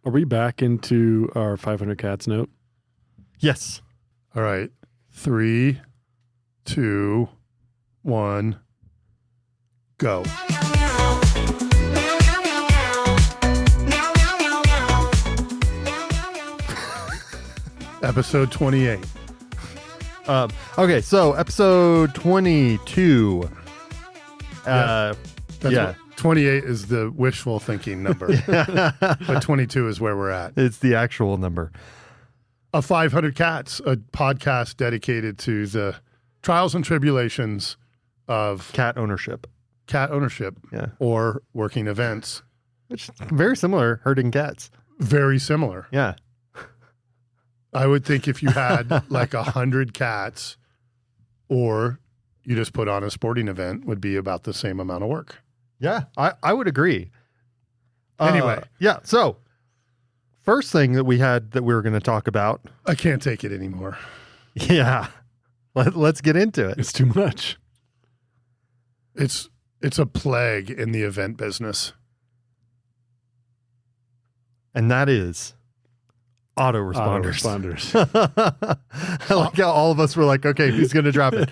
Are we back into our 500 cats note? Yes. All right. 3, 2, 1, go. Episode 28. Okay, so episode 22. That's yeah. what- 28 is the wishful thinking number, but 22 is where we're at. It's the actual number. A 500 Cats, a podcast dedicated to the trials and tribulations of Cat ownership. cat ownership Yeah. or working events. Which very similar, herding cats. Very similar. Yeah. I would think if you had like 100 cats or you just put on a sporting event would be about the same amount of work. Yeah, I would agree. Anyway. Yeah, so first thing that we had that we were going to talk about. I can't take it anymore. Yeah. Let's get into it. It's too much. It's a plague in the event business. And that is autoresponders. Autoresponders. I like how all of us were like, okay, who's going to drop it?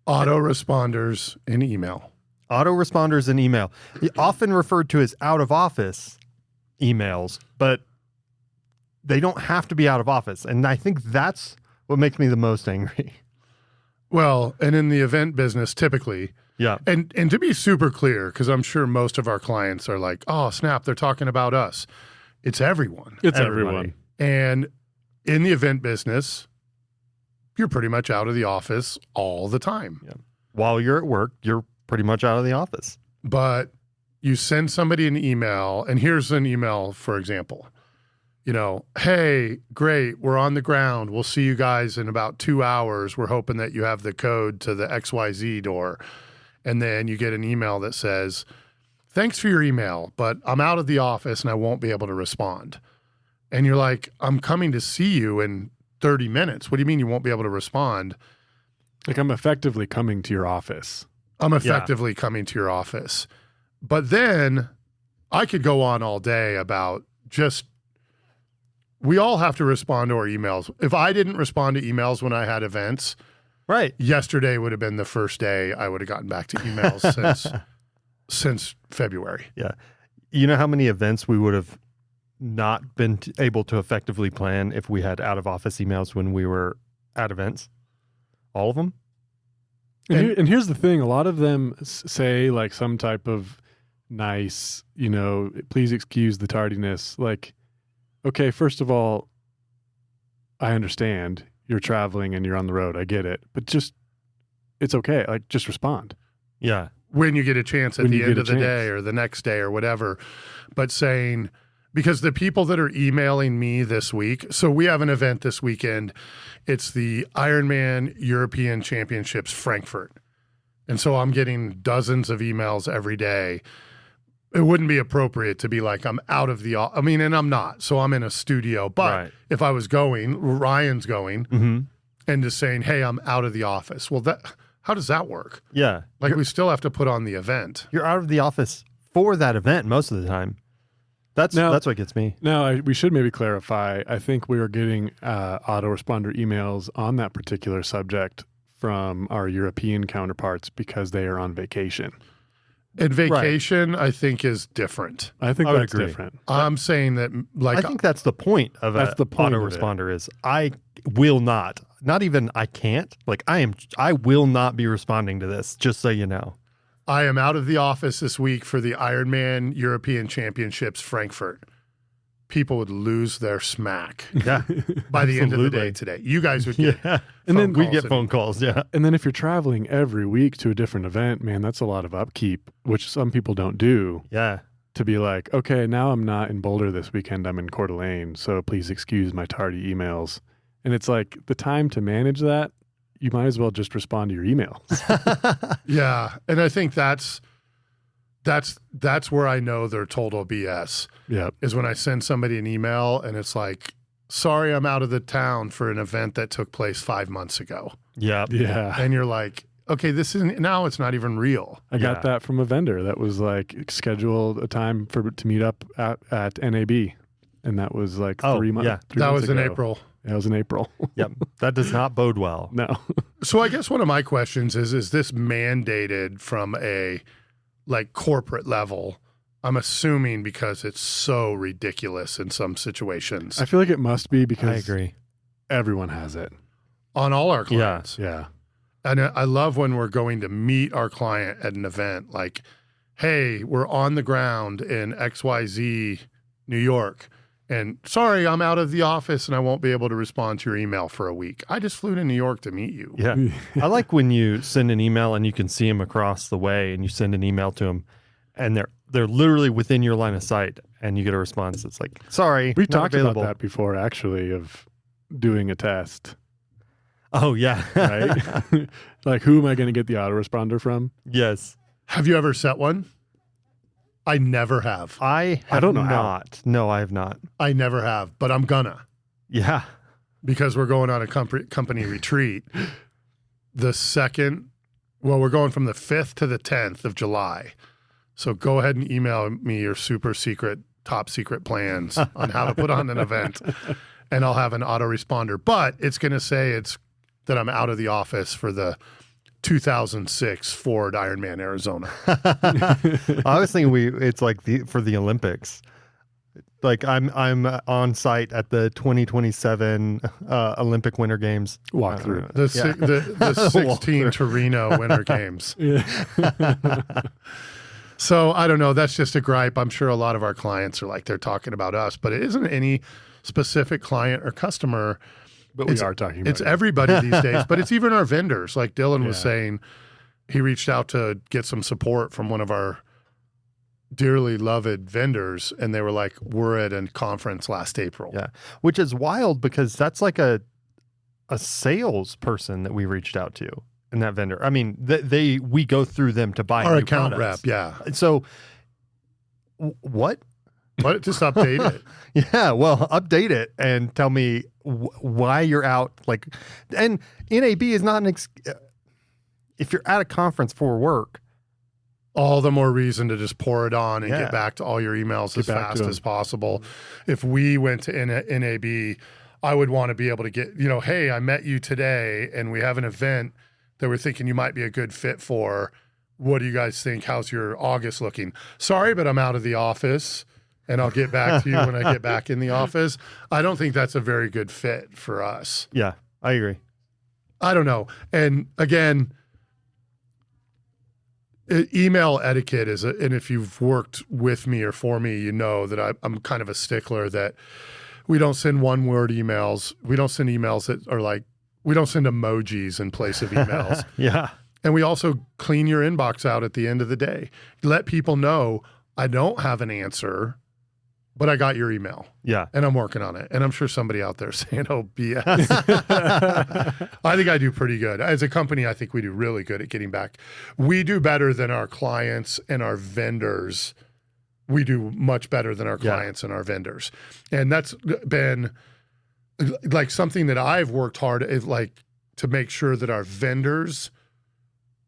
Autoresponders in email. Autoresponders in email. Often referred to as out of office emails, but they don't have to be out of office. And I think that's what makes me the most angry. Well, and in the event business, typically, Yeah. and to be super clear, because I'm sure most of our clients are like, oh, snap, they're talking about us. It's everyone. It's Everybody. everyone. And in the event business, you're pretty much out of the office all the time. Yeah. While you're at work, you're pretty much out of the office. But you send somebody an email, and here's an email, for example. You know, hey, great, we're on the ground. We'll see you guys in about 2 hours. We're hoping that you have the code to the XYZ door. And then you get an email that says, thanks for your email, but I'm out of the office and I won't be able to respond. And you're like, I'm coming to see you in 30 minutes. What do you mean you won't be able to respond? Like I'm effectively coming to your office. I'm effectively coming to your office. But then I could go on all day about just, we all have to respond to our emails. If I didn't respond to emails when I had events, Right. yesterday would have been the first day I would have gotten back to emails since February. Yeah. You know how many events we would have not been able to effectively plan if we had out of office emails when we were at events? All of them? And here's the thing. A lot of them say like some type of nice, please excuse the tardiness. Like, okay, first of all, I understand you're traveling and you're on the road. I get it. But it's okay. Like, just respond. Yeah. When you get a chance at When the you end get of a the chance. day or the next day or whatever, but saying, because the people that are emailing me this week, so we have an event this weekend. It's the Ironman European Championships Frankfurt. And so I'm getting dozens of emails every day. It wouldn't be appropriate to be like, I'm out of the, and I'm not. So I'm in a studio. But Right. if I was going, Ryan's going, Mm-hmm. and just saying, hey, I'm out of the office. Well, how does that work? Yeah. Like, we still have to put on the event. You're out of the office for that event most of the time. That's what gets me. Now, we should maybe clarify. I think we are getting autoresponder emails on that particular subject from our European counterparts because they are on vacation. And vacation, I think, is different. I think I would that's agree. different. I'm saying that, like, I think that's the point of That's the point of it. autoresponder is I will not even I can't, like I will not be responding to this, just so you know. I am out of the office this week for the Ironman European Championships Frankfurt. People would lose their smack Yeah. by the end of the Absolutely. day today. You guys would get Yeah. And then we calls get and- phone calls, yeah. And then if you're traveling every week to a different event, man, that's a lot of upkeep, which some people don't do. Yeah. To be like, okay, now I'm not in Boulder this weekend, I'm in Coeur d'Alene, so please excuse my tardy emails. And it's like the time to manage that, you might as well just respond to your emails. Yeah. And I think that's where I know they're total BS. Yep. Is when I send somebody an email and it's like, sorry, I'm out of the town for an event that took place 5 months ago. Yeah. Yeah. And you're like, okay, this isn't, now it's not even real. I got that from a vendor that was like scheduled a time to meet up at NAB and that was like Oh, 3 months. yeah. That was in ago. April. That was in April. Yep. That does not bode well. No. So I guess one of my questions is this mandated from a like corporate level? I'm assuming because it's so ridiculous in some situations. I feel like it must be I because agree. everyone has it. On all our clients. Yeah. And I love when we're going to meet our client at an event like, hey, we're on the ground in XYZ, New York. And sorry, I'm out of the office and I won't be able to respond to your email for a week. I just flew to New York to meet you. Yeah. I like when you send an email and you can see them across the way and you send an email to them and they're literally within your line of sight and you get a response that's like, sorry, We've not talked available. about that before, actually, of doing a test, Oh, yeah. right? Like, who am I going to get the autoresponder from? Yes. Have you ever set one? I never have. I don't know how. not. No, I have not. I never have, but I'm gonna Yeah. because we're going on a company retreat. We're going from the 5th to the 10th of July. So go ahead and email me your super secret, top secret plans on how to put on an event, and I'll have an autoresponder. But it's going to say that I'm out of the office for the 2006 Ford Ironman Arizona. I was thinking it's like for the Olympics. Like I'm on site at the 2027 Olympic Winter Games. Walk through. The 16 Walk-through. Torino Winter Games. Yeah. So I don't know. That's just a gripe. I'm sure a lot of our clients are like, they're talking about us, but it isn't any specific client or customer. But we are talking about It's it. everybody these days, but it's even our vendors. Like Dylan was Yeah. saying, he reached out to get some support from one of our dearly loved vendors, and they were like, we're at a conference last April. Yeah. Which is wild because that's like a salesperson that we reached out to in that vendor. I mean, we go through them to buy Our new account products. rep, yeah. So what? But just update it. Yeah, well, update it and tell me why you're out. Like, and NAB is not if you're at a conference for work. All the more reason to just pour it on and Yeah. get back to all your emails as Get back to fast them. as possible. If we went to NAB, I would want to be able to get, hey, I met you today and we have an event that we're thinking you might be a good fit for. What do you guys think? How's your August looking? Sorry, but I'm out of the office and I'll get back to you when I get back in the office. I don't think that's a very good fit for us. Yeah, I agree. I don't know. And again, email etiquette and if you've worked with me or for me, you know that I'm kind of a stickler that we don't send one-word emails. We don't send emails that are like, we don't send emojis in place of emails. Yeah. And we also clean your inbox out at the end of the day. Let people know I don't have an answer, but I got your email Yeah. and I'm working on it. And I'm sure somebody out there is saying, oh, BS. I think I do pretty good. As a company, I think we do really good at getting back. We do better than our clients and our vendors. We do much better than our clients and our vendors. And that's been like something that I've worked hard is like to make sure that our vendors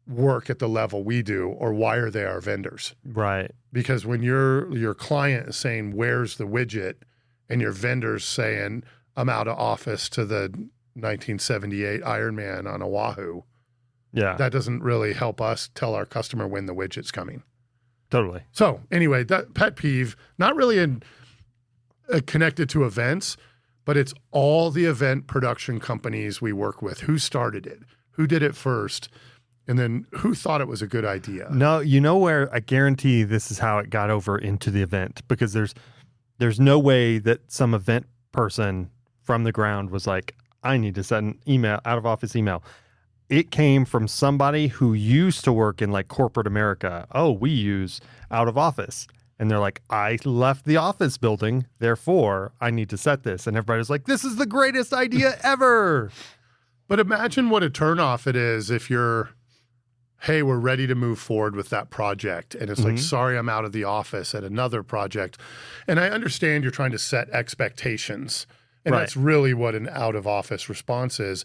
work at the level we do, or why are they our vendors? Right. Because when your client is saying, where's the widget? And your vendor's saying, I'm out of office to the 1978 Ironman on Oahu. Yeah. That doesn't really help us tell our customer when the widget's coming. Totally. So anyway, that pet peeve, not really connected to events, but it's all the event production companies we work with. Who started it? Who did it first? And then who thought it was a good idea? No, you know where I guarantee this is how it got over into the event, because there's no way that some event person from the ground was like, I need to send an email, out of office email. It came from somebody who used to work in like corporate America. Oh, we use out of office. And they're like, I left the office building, therefore I need to set this. And everybody's like, this is the greatest idea ever. But imagine what a turnoff it is if you're, hey, we're ready to move forward with that project. And it's like, sorry, I'm out of the office at another project. And I understand you're trying to set expectations. And that's really what an out of office response is.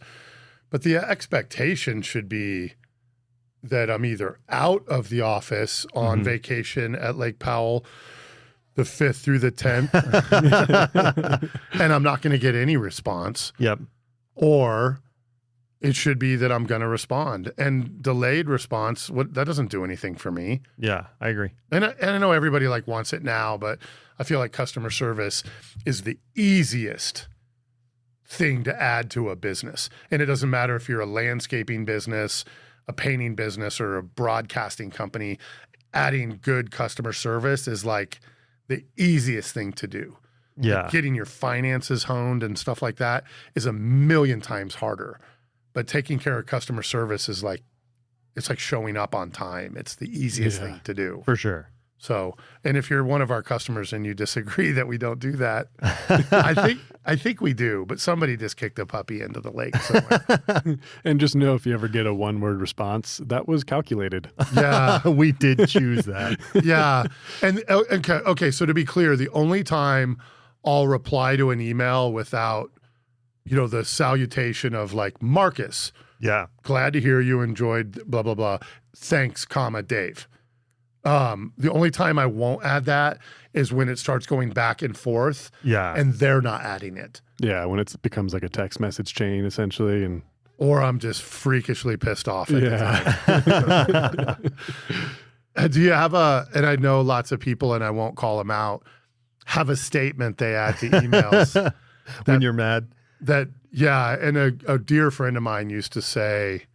But the expectation should be that I'm either out of the office on vacation at Lake Powell the 5th through the 10th, and I'm not going to get any response. Yep. Or it should be that I'm going to respond. And delayed response, that doesn't do anything for me. Yeah, I agree. And I know everybody like wants it now, but I feel like customer service is the easiest thing to add to a business. And it doesn't matter if you're a landscaping business, a painting business, or a broadcasting company. Adding good customer service is like the easiest thing to do. Yeah. Like getting your finances honed and stuff like that is a million times harder. But taking care of customer service is like, it's like showing up on time. It's the easiest thing to do. For sure. So, and if you're one of our customers and you disagree that we don't do that, I think we do, but somebody just kicked a puppy into the lake somewhere. And just know if you ever get a one-word response, that was calculated. Yeah. We did choose that. Yeah. And okay, so to be clear, the only time I'll reply to an email without, the salutation of like, Marcus, Yeah. glad to hear you enjoyed blah, blah, blah. Thanks, comma, Dave. The only time I won't add that is when it starts going back and forth. Yeah. And they're not adding it. Yeah, when it becomes like a text message chain, essentially. And Or I'm just freakishly pissed off at the time. Do you have and I know lots of people, and I won't call them out, have a statement they add to emails. When you're mad. And a dear friend of mine used to say,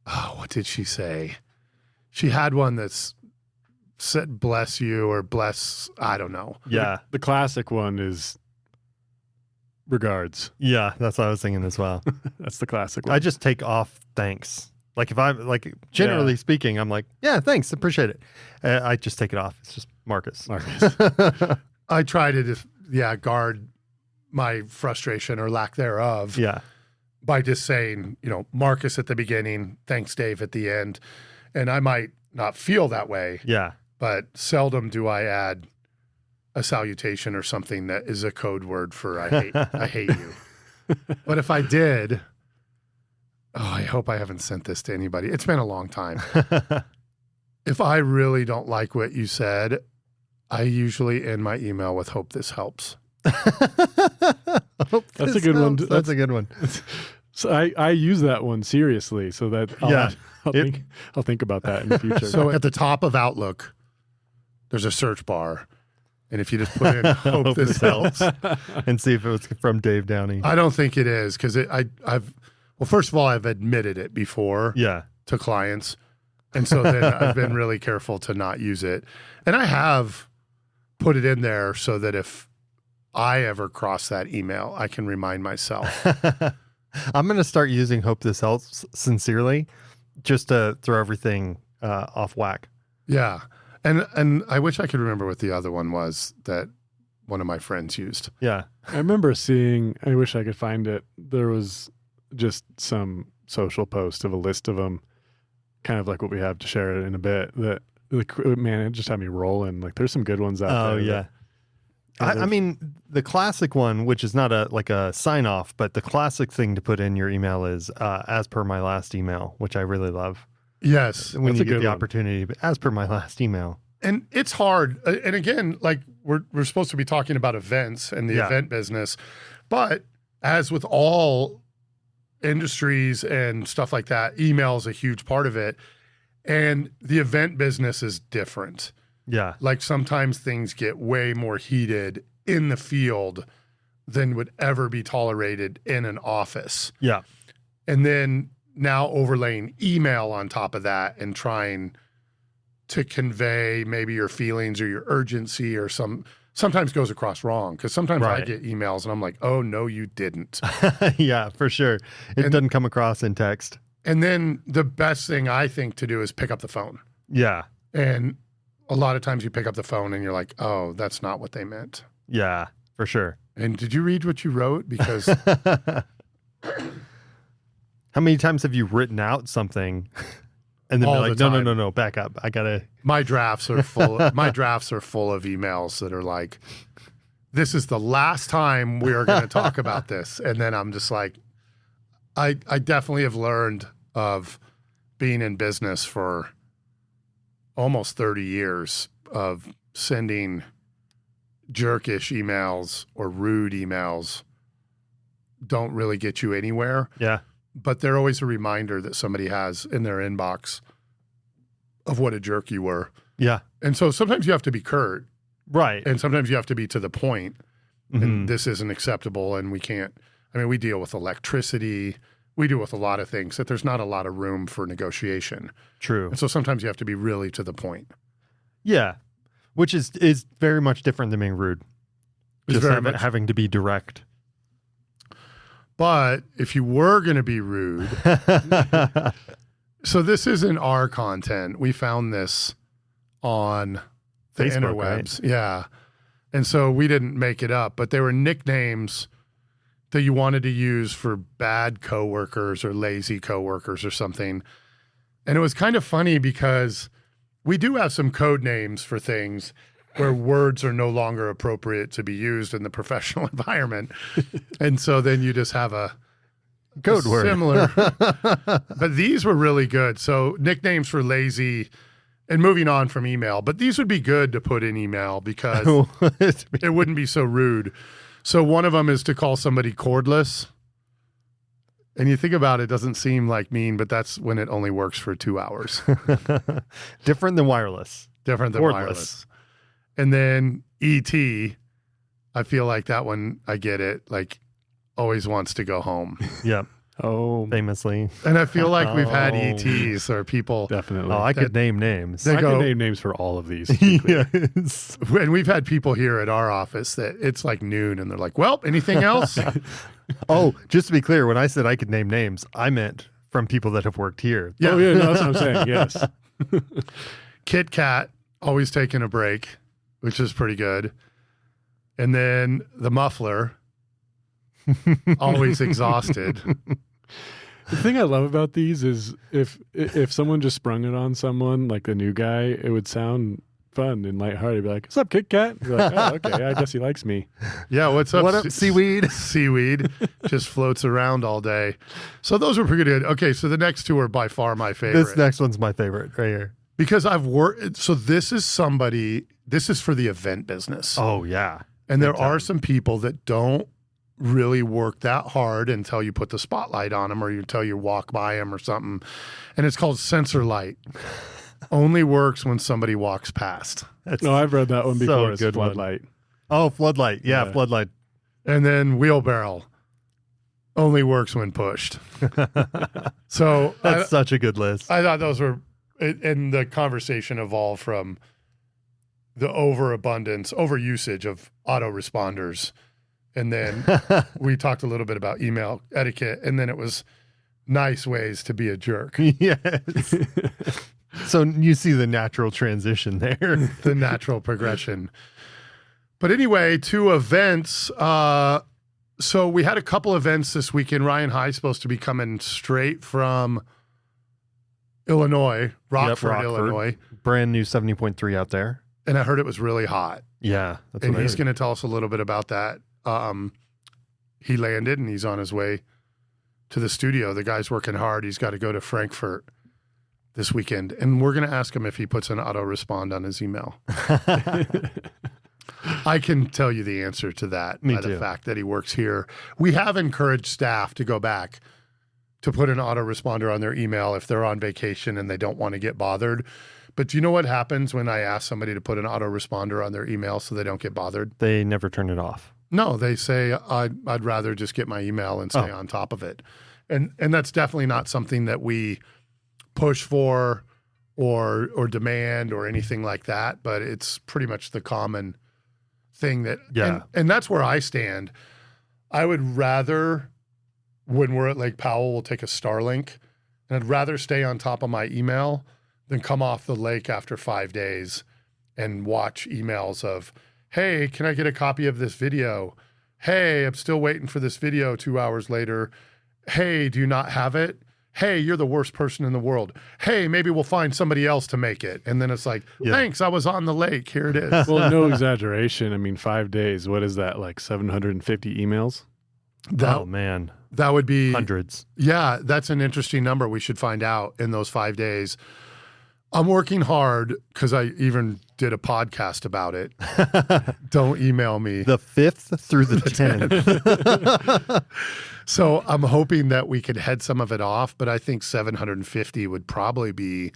what did she say? She had one that's said bless you or bless, I don't know. Yeah. the classic one is regards. Yeah. That's what I was thinking as well. That's the classic one. I just take off thanks. Like if I'm like, generally speaking, I'm like, yeah, thanks. Appreciate it. I just take it off. It's just Marcus. I try to just, guard my frustration or lack thereof. Yeah. By just saying, Marcus at the beginning, thanks, Dave at the end. And I might not feel that way. Yeah. But seldom do I add a salutation or something that is a code word for I hate you. But if I did, I hope I haven't sent this to anybody. It's been a long time. If I really don't like what you said, I usually end my email with hope this helps. That's a good one. That's a good one. So I use that one seriously, so that I'll think about that in the future. So at the top of Outlook, there's a search bar. And if you just put in hope this helps. And see if it was from Dave Downey. I don't think it is, because first of all, I've admitted it before to clients. And so then I've been really careful to not use it. And I have put it in there so that if I ever cross that email, I can remind myself. I'm going to start using hope this helps sincerely just to throw everything off whack. Yeah. And I wish I could remember what the other one was that one of my friends used. Yeah. I remember seeing, I wish I could find it. There was just some social post of a list of them, kind of like what we have to share in a bit, that, man, it just had me rolling. Like there's some good ones out there. Oh, yeah. I mean, the classic one, which is not a sign off, but the classic thing to put in your email is as per my last email, which I really love. Yes. When you get the opportunity, but as per my last email. And it's hard. And again, like we're supposed to be talking about events and the event business, but as with all industries and stuff like that, email is a huge part of it. And the event business is different. Yeah. Like sometimes things get way more heated in the field than would ever be tolerated in an office. Yeah. And then now overlaying email on top of that and trying to convey maybe your feelings or your urgency or sometimes goes across wrong. Because sometimes I get emails and I'm like, oh, no, you didn't. Yeah, for sure. It doesn't come across in text. And then the best thing I think to do is pick up the phone. Yeah. And a lot of times you pick up the phone and you're like, oh, that's not what they meant. Yeah, for sure. And did you read what you wrote? Because how many times have you written out something and then be like, no, back up. I gotta. My drafts are full. My drafts are full of emails that are like, this is the last time we are going to talk about this. And then I'm just like, I definitely have learned of being in business for almost 30 years of sending jerkish emails or rude emails don't really get you anywhere. Yeah. But they're always a reminder that somebody has in their inbox of what a jerk you were. Yeah. And so sometimes you have to be curt. Right. And sometimes you have to be to the point. Mm-hmm. And this isn't acceptable. And we can't, I mean, we deal with electricity. We deal with a lot of things that there's not a lot of room for negotiation. True. And so sometimes you have to be really to the point. Yeah. Which is very much different than being rude. It's Just very much- having to be direct. But if you were going to be rude, so this isn't our content. We found this on the Facebook, interwebs. Right? Yeah. And so we didn't make it up, but they were nicknames that you wanted to use for bad coworkers or lazy coworkers or something. And it was kind of funny because we do have some code names for things where words are no longer appropriate to be used in the professional environment. And so then you just have a code word. Similar. But these were really good. So nicknames for lazy, and moving on from email, but these would be good to put in email because it wouldn't be so rude. So one of them is to call somebody cordless. And you think about it, doesn't seem like mean, but that's when it only works for 2 hours. Different than wireless. Different than wireless. And then ET, I feel like that one, I get it, like always wants to go home. Yep. Oh, Famously. And I feel like we've had ETs or people. definitely. Oh, I could name names. They I go- can name names for all of these. Yes. And we've had people here at our office that it's like noon and they're like, well, anything else? Oh, just to be clear, when I said I could name names, I meant from people that have worked here. Yeah. Oh, yeah, no, that's what I'm saying. Yes. Kit Kat, always taking a break, which is pretty good. And then the muffler, always exhausted. The thing I love about these is if someone just sprung it on someone, like the new guy, it would sound fun and lighthearted. Be like, "What's up, Kit Kat?" You're like, "Oh, okay, I guess he likes me." Yeah, what's up? What up, seaweed? Seaweed just floats around all day. So those were pretty good. Okay, so the next two are by far my favorite. This next one's my favorite right here. Because I've worked, so this is for the event business. Oh, yeah. And there Big time. are some people that don't really work that hard until you put the spotlight on them or until you walk by them or something. And it's called sensor light. Only works when somebody walks past. That's No, I've read that one before. So It's good one. floodlight. Oh, floodlight. Yeah, Yeah. floodlight. And then wheelbarrow only works when pushed. So That's such a good list. I thought those were, and the conversation evolved from the overusage of autoresponders. And then we talked a little bit about email etiquette, and then it was nice ways to be a jerk. Yes. So you see the natural transition there. The natural progression. But anyway, to events. So we had a couple events this weekend. Ryan High's supposed to be coming straight from Illinois, Rockford, Illinois. Brand new 70.3 out there. And I heard it was really hot. Yeah. That's And what I he's heard. going to tell us a little bit about that. He landed and he's on his way to the studio. The guy's working hard. He's got to go to Frankfurt this weekend. And we're going to ask him if he puts an autorespond on his email. I can tell you the answer to that Me by the too. fact that he works here. We have encouraged staff to go back to put an autoresponder on their email if they're on vacation and they don't want to get bothered. But do you know what happens when I ask somebody to put an autoresponder on their email so they don't get bothered? They never turn it off. No, they say I'd rather just get my email and stay on top of it. And that's definitely not something that we push for or demand or anything like that, but it's pretty much the common thing that and that's where I stand. I would rather, when we're at Lake Powell, we'll take a Starlink, and I'd rather stay on top of my email than come off the lake after 5 days and watch emails of, hey, can I get a copy of this video? Hey, I'm still waiting for this video 2 hours later. Hey, do you not have it? Hey, you're the worst person in the world. Hey, maybe we'll find somebody else to make it. And then it's like, thanks, I was on the lake. Here it is. Well, no exaggeration. I mean, 5 days. What is that? Like 750 emails? Oh, man. That would be Hundreds. Yeah, that's an interesting number. We should find out in those 5 days. I'm working hard because I even did a podcast about it. Don't email me. The 5th through the 10th. So I'm hoping that we could head some of it off, but I think 750 would probably be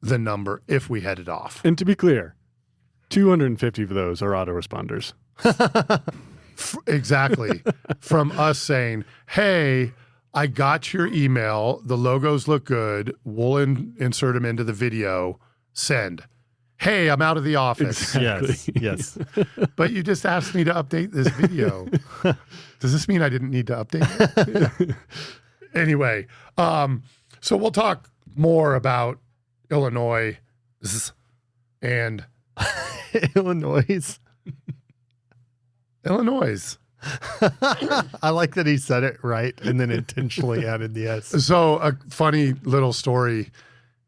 the number if we head it off. And to be clear, 250 of those are autoresponders. Exactly. From us saying, hey, I got your email. The logos look good. We'll insert them into the video. Send. Hey, I'm out of the office. Exactly. Yes. But you just asked me to update this video. Does this mean I didn't need to update it? Anyway, so we'll talk more about Illinois and Illinois. I like that he said it right and then intentionally added the S. So a funny little story,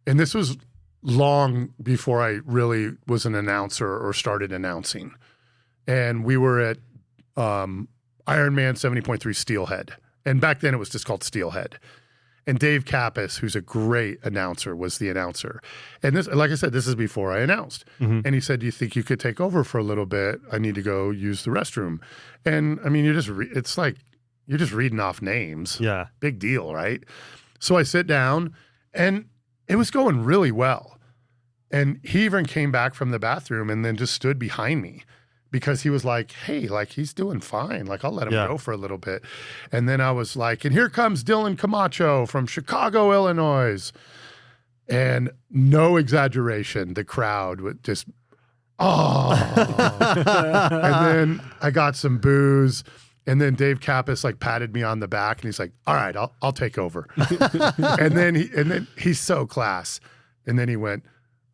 and this was long before I really was an announcer or started announcing. And we were at Ironman 70.3 Steelhead. And back then it was just called Steelhead. And Dave Kappas, who's a great announcer, was the announcer. And this, like I said, this is before I announced. Mm-hmm. And he said, do you think you could take over for a little bit? I need to go use the restroom. And I mean, it's like, you're just reading off names. Yeah. Big deal, right? So I sit down and it was going really well. And he even came back from the bathroom and then just stood behind me because he was like, hey, like he's doing fine. Like I'll let him go for a little bit. And then I was like, and here comes Dylan Camacho from Chicago, Illinois. And no exaggeration, the crowd would just, oh. And then I got some booze. And then Dave Kappas like patted me on the back and he's like, all right, I'll take over. and then he's so class. And then he went,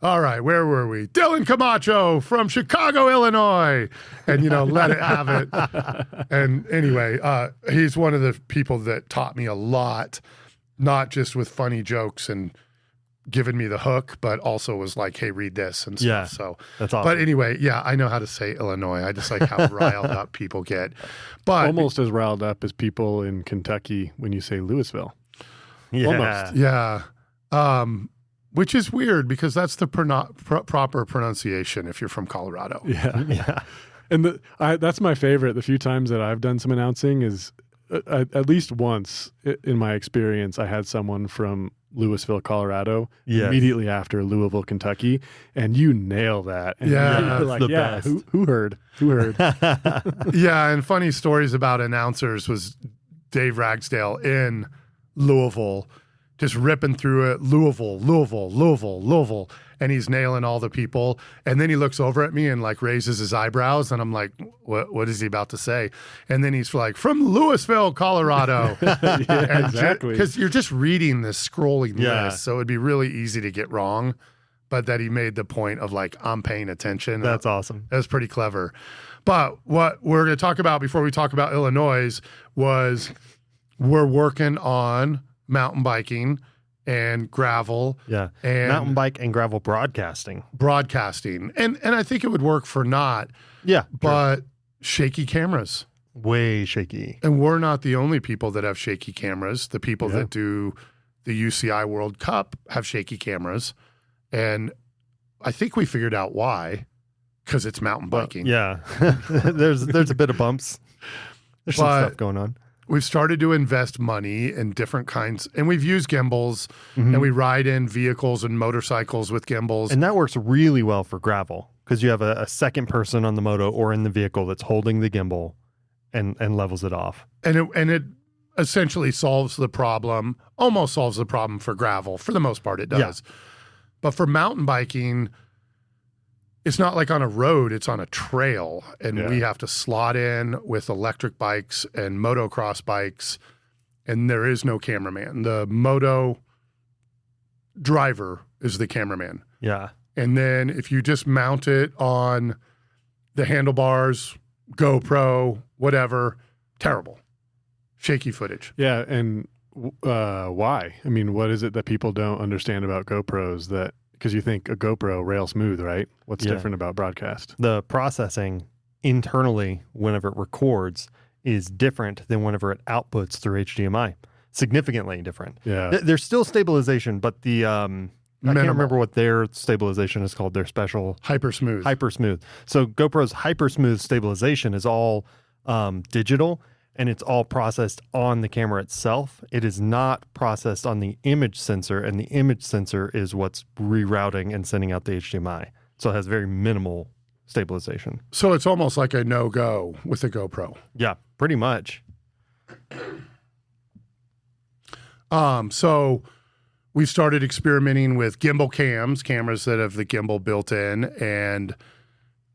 all right, where were we? Dylan Camacho from Chicago, Illinois. And, let it have it. And anyway, he's one of the people that taught me a lot, not just with funny jokes and giving me the hook, but also was like, hey, read this and stuff. Yeah, so that's awesome. But anyway, yeah, I know how to say Illinois. I just like how riled up people get. But almost as riled up as people in Kentucky when you say Louisville. Yeah. Almost. Yeah. Which is weird because that's the proper pronunciation if you're from Colorado. Yeah. Yeah. And that's my favorite. The few times that I've done some announcing is at least once in my experience, I had someone from Louisville, Colorado, immediately after Louisville, Kentucky, and you nail that. And Yeah, you're like, the yeah, best. who heard? Who heard? Yeah, and funny stories about announcers was Dave Ragsdale in Louisville, just ripping through it, Louisville, and he's nailing all the people. And then he looks over at me and like raises his eyebrows, and I'm like, what is he about to say? And then he's like, from Louisville, Colorado. Yeah, exactly. Because you're just reading this scrolling list, so it'd be really easy to get wrong. But that he made the point of like, I'm paying attention. That's awesome. That was pretty clever. But what we're going to talk about before we talk about Illinois was we're working on mountain biking and gravel. Yeah. And mountain bike and gravel broadcasting. And I think it would work for not. Yeah. But shaky cameras. Way shaky. And we're not the only people that have shaky cameras. The people that do the UCI World Cup have shaky cameras. And I think we figured out why, because it's mountain biking. Yeah. there's a bit of bumps. There's some stuff going on. We've started to invest money in different kinds, and we've used gimbals, and we ride in vehicles and motorcycles with gimbals. And that works really well for gravel because you have a second person on the moto or in the vehicle that's holding the gimbal and levels it off. And it essentially solves the problem, almost solves the problem for gravel. For the most part, it does. Yeah. But for mountain biking, it's not like on a road, it's on a trail. And we have to slot in with electric bikes and motocross bikes. And there is no cameraman. The moto driver is the cameraman. Yeah. And then if you just mount it on the handlebars, GoPro, whatever, terrible. Shaky footage. Yeah. And why? I mean, what is it that people don't understand about GoPros that, because you think a GoPro rail smooth, right? What's different about broadcast? The processing internally, whenever it records, is different than whenever it outputs through HDMI. Significantly different. Yeah. There's still stabilization, but the I can't remember what their stabilization is called. Their special Hyper smooth. Hyper smooth. So GoPro's hyper smooth stabilization is all digital, and it's all processed on the camera itself. It is not processed on the image sensor, and the image sensor is what's rerouting and sending out the HDMI. So it has very minimal stabilization. So it's almost like a no-go with the GoPro. Yeah, pretty much. So we've started experimenting with gimbal cameras that have the gimbal built in,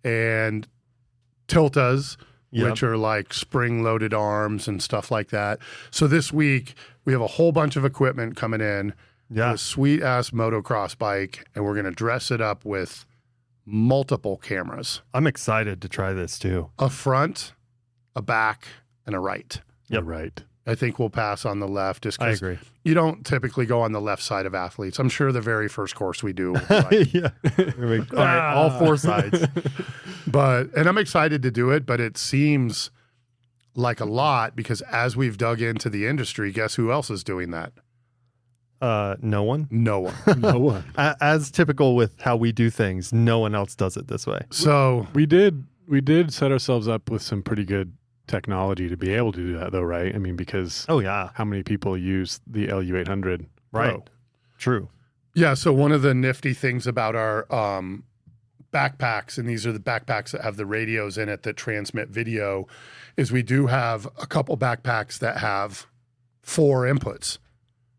and tiltas, which are like spring-loaded arms and stuff like that. So this week we have a whole bunch of equipment coming in. Yeah, a sweet-ass motocross bike, and we're going to dress it up with multiple cameras. I'm excited to try this too. A front, a back, and a right. Yep. Right. I think we'll pass on the left just I because agree. you don't typically go on the left side of athletes. I'm sure the very first course we do. Like, Yeah. All right, all four sides. and I'm excited to do it, but it seems like a lot because as we've dug into the industry, guess who else is doing that? No one. No one. No one. As typical with how we do things, no one else does it this way. So We did set ourselves up with some pretty good technology to be able to do that, though, right? I mean, because Oh yeah, how many people use the LU800 right. Pro? True. yeah, so one of the nifty things about our backpacks, and these are the backpacks that have the radios in it that transmit video, is we do have a couple backpacks that have 4 inputs.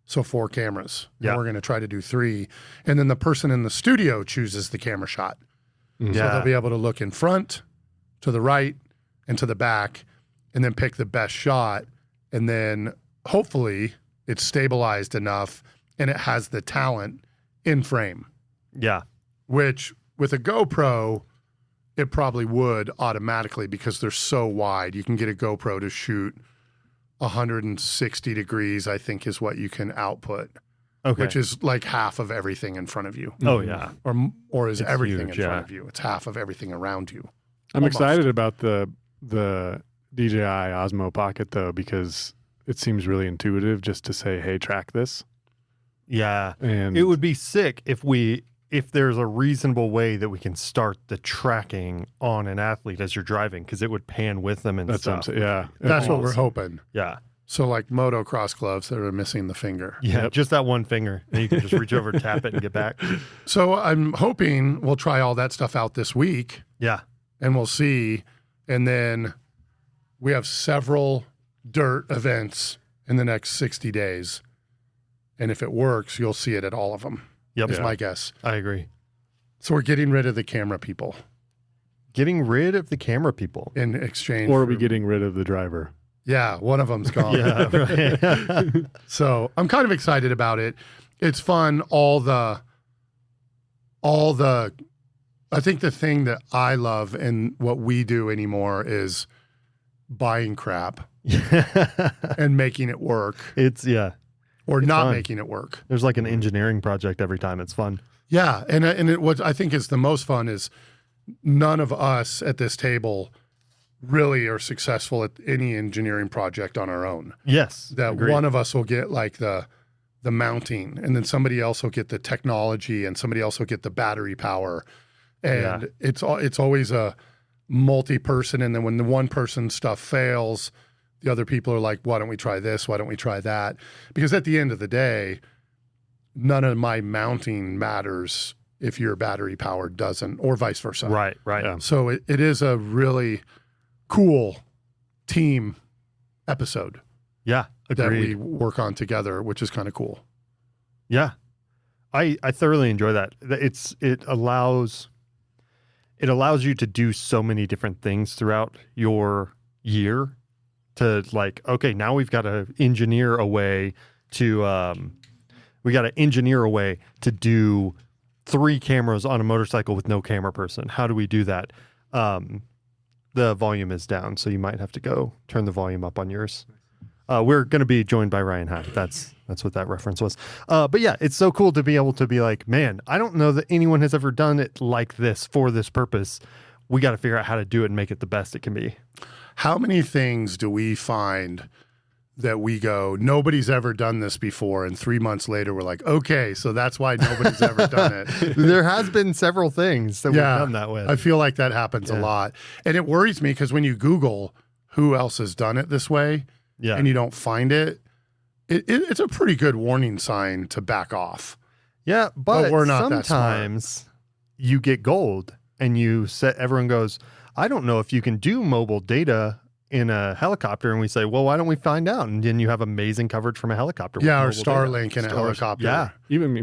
So 4 cameras. Yeah. And we're going to try to do 3. And then the person in the studio chooses the camera shot. Mhm. So Yeah. they'll be able to look in front, to the right, and to the back, and then pick the best shot. And then hopefully it's stabilized enough and it has the talent in frame, Yeah. which with a GoPro, it probably would automatically because they're so wide. You can get a GoPro to shoot 160 degrees, I think is what you can output, Okay. which is like half of everything in front of you. Oh yeah. Or is It's everything huge, in front yeah. of you. It's half of everything around you. I'm Almost. excited about the DJI Osmo Pocket though, because it seems really intuitive just to say, "Hey, track this." Yeah. And It would be sick if there's a reasonable way that we can start the tracking on an athlete as you're driving, because it would pan with them and that's what I'm stuff. saying. Yeah, That's what we're Awesome. hoping. Yeah. So like motocross gloves that are missing the finger. Yeah. Yep. Just that one finger. And you can just reach over, tap it, and get back. So I'm hoping we'll try all that stuff out this week Yeah. and we'll see. And then we have several dirt events in the next 60 days. And if it works, you'll see it at all of them. Yep. Is Yeah. my guess. I agree. So we're getting rid of the camera people Getting rid of the camera people. in exchange. or are we for- getting rid of the driver? Yeah, one of them's gone. Yeah. Right. So I'm kind of excited about it. It's fun. All the, I think the thing that I love and what we do anymore is buying crap and making it work It's or It's not fun. making it work. There's like an engineering project every time. It's fun. Yeah. And what I think is the most fun is none of us at this table really are successful at any engineering project on our own. Yes. That agreed. one of us will get like the mounting, and then somebody else will get the technology, and somebody else will get the battery power, and it's always a multi-person. And then when the one person stuff fails, the other people are like, "Why don't we try this? Why don't we try that?" Because at the end of the day, none of my mounting matters if your battery power doesn't, or vice versa. Right. Right. Yeah. So it is a really cool team episode Yeah. that we Agreed. work on together, which is kind of cool. Yeah. I thoroughly enjoy that. It allows you to do so many different things throughout your year to like, okay, now we've got to engineer a way to do 3 cameras on a motorcycle with no camera person. How do we do that? The volume is down, so you might have to go turn the volume up on yours. We're going to be joined by Ryan Hyde. That's what that reference was. But yeah, it's so cool to be able to be like, man, I don't know that anyone has ever done it like this for this purpose. We got to figure out how to do it and make it the best it can be. How many things do we find that we go, nobody's ever done this before. And 3 months later, we're like, okay, so that's why nobody's ever done it. There has been several things that we've done that with. I feel like that happens a lot. And it worries me because when you Google who else has done it this way and you don't find it, it's a pretty good warning sign to back off. Yeah, but we're not sometimes you get gold and everyone goes, I don't know if you can do mobile data in a helicopter, and we say, well, why don't we find out? And then you have amazing coverage from a helicopter. Yeah, or Starlink in a helicopter. Yeah, even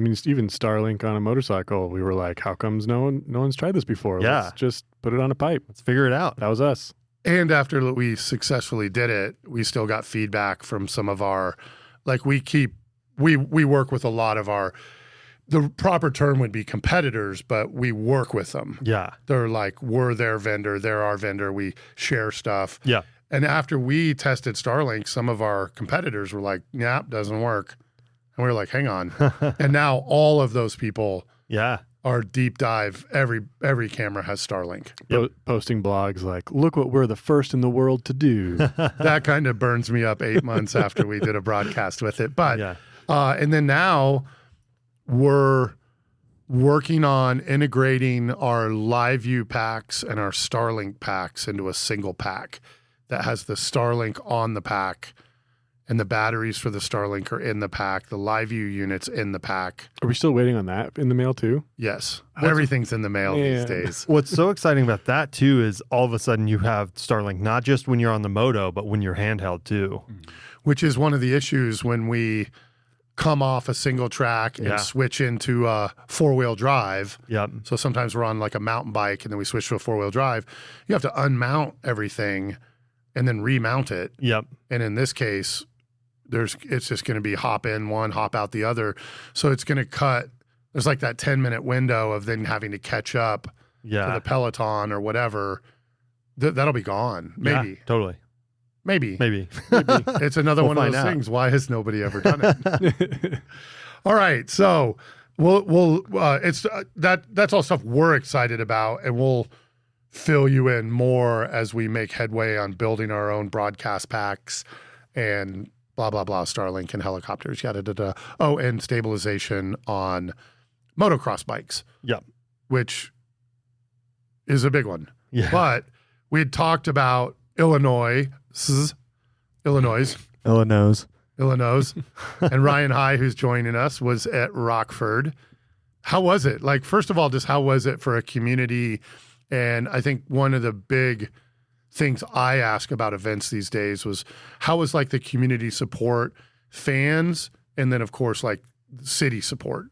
Starlink on a motorcycle. We were like, how comes no one's tried this before? Yeah, let's just put it on a pipe. Let's figure it out. That was us. And after we successfully did it, we still got feedback from some of our, like we work with a lot of our. The proper term would be competitors, but we work with them. Yeah, they're like, we're their vendor, they're our vendor. We share stuff. Yeah. And after we tested Starlink, some of our competitors were like, yeah, doesn't work. And we were like, hang on. And now all of those people are deep dive. Every camera has Starlink. Posting blogs like, look what we're the first in the world to do. That kind of burns me up 8 months after we did a broadcast with it. But, and then now we're working on integrating our live view packs and our Starlink packs into a single pack that has the Starlink on the pack, and the batteries for the Starlink are in the pack, the live view units in the pack. Are we still waiting on that in the mail too? Yes. Everything's in the mail these days. What's so exciting about that too is all of a sudden you have Starlink, not just when you're on the moto, but when you're handheld too. Which is one of the issues when we come off a single track and switch into a 4-wheel drive. Yep. So sometimes we're on like a mountain bike and then we switch to a 4-wheel drive. You have to unmount everything and then remount it. Yep. And in this case, it's just going to be hop in one, hop out the other. So it's going to cut. There's like that 10-minute window of then having to catch up to the Peloton or whatever. That'll be gone. Maybe. Yeah, totally. Maybe. It's another one of those things. Why has nobody ever done it? All right. So that's all stuff we're excited about, and we'll fill you in more as we make headway on building our own broadcast packs and blah, blah, blah, Starlink and helicopters, yada, da, da. Oh, and stabilization on motocross bikes. Yep. Which is a big one. Yeah. But we had talked about Illinois. And Ryan High, who's joining us, was at Rockford. How was it? Like, first of all, just how was it for a community? And I think one of the big things I ask about events these days was how was like the community support, fans, and then of course like city support.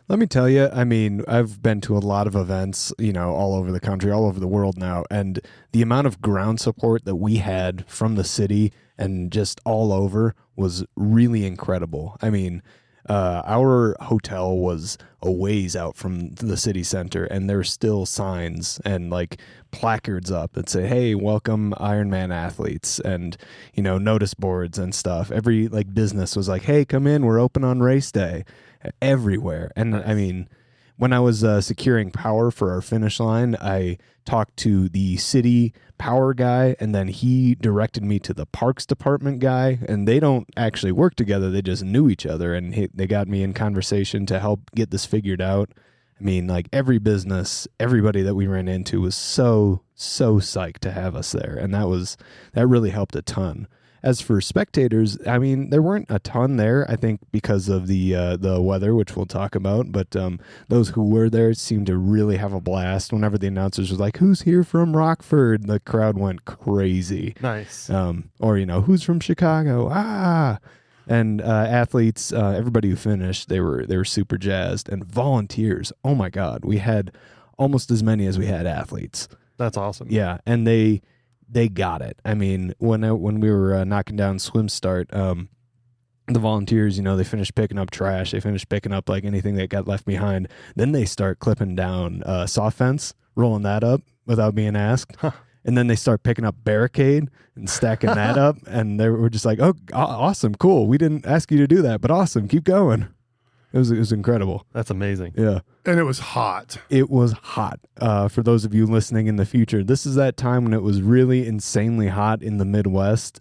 Let me tell you, I mean, I've been to a lot of events, all over the country, all over the world now, and the amount of ground support that we had from the city and just all over was really incredible. I mean, our hotel was a ways out from the city center, and there's still signs and like placards up that say, hey, welcome Ironman athletes, and notice boards and stuff. Every like business was like, hey, come in, we're open on race day, everywhere. And nice. I mean, when I was securing power for our finish line, I talked to the city power guy, and then he directed me to the parks department guy, and they don't actually work together. They just knew each other, and they got me in conversation to help get this figured out. I mean, like every business, everybody that we ran into was so psyched to have us there. And that really helped a ton. As for spectators, I mean, there weren't a ton there, I think, because of the weather, which we'll talk about. But those who were there seemed to really have a blast. Whenever the announcers was like, who's here from Rockford? The crowd went crazy. Nice. Or, who's from Chicago? Ah! And athletes, everybody who finished, they were super jazzed. And volunteers, oh my God, we had almost as many as we had athletes. That's awesome. Yeah, and they got it. I mean, when we were knocking down swim start, the volunteers, they finished picking up trash. They finished picking up like anything that got left behind. Then they start clipping down soft fence, rolling that up without being asked. Huh. And then they start picking up barricade and stacking that up. And they were just like, oh, awesome, cool. We didn't ask you to do that, but awesome. Keep going. It was incredible. That's amazing. Yeah. And it was hot. It was hot. For those of you listening in the future, this is that time when it was really insanely hot in the Midwest.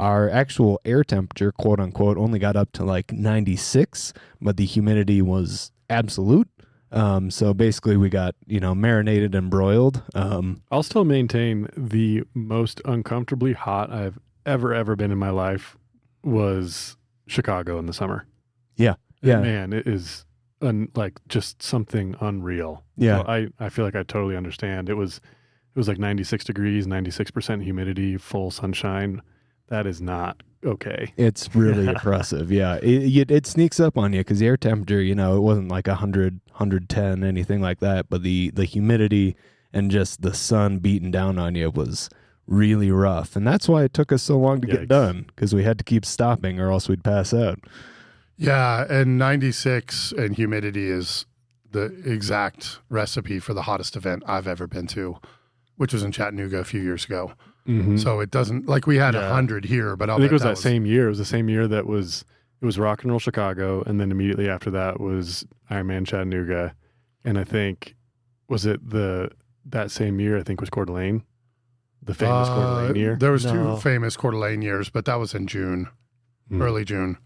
Our actual air temperature, quote unquote, only got up to like 96, but the humidity was absolute. So basically we got, marinated and broiled. I'll still maintain the most uncomfortably hot I've ever been in my life was Chicago in the summer. Yeah. Yeah. Man, it is like just something unreal. Yeah. So I feel like I totally understand. It was like 96 degrees, 96% humidity, full sunshine. That is not okay. It's really oppressive. Yeah. It sneaks up on you because the air temperature, it wasn't like 100, 110, anything like that. But the humidity and just the sun beating down on you was really rough. And that's why it took us so long to get done, because we had to keep stopping or else we'd pass out. Yeah, and 96 and humidity is the exact recipe for the hottest event I've ever been to, which was in Chattanooga a few years ago. Mm-hmm. So it doesn't, like we had 100 here, but I think it was that same year. It was the same year it was Rock and Roll Chicago, and then immediately after that was Ironman Chattanooga. And I think, was it that same year, I think was Coeur d'Alene, the famous Coeur d'Alene year? There was two famous Coeur d'Alene years, but that was in June, early June.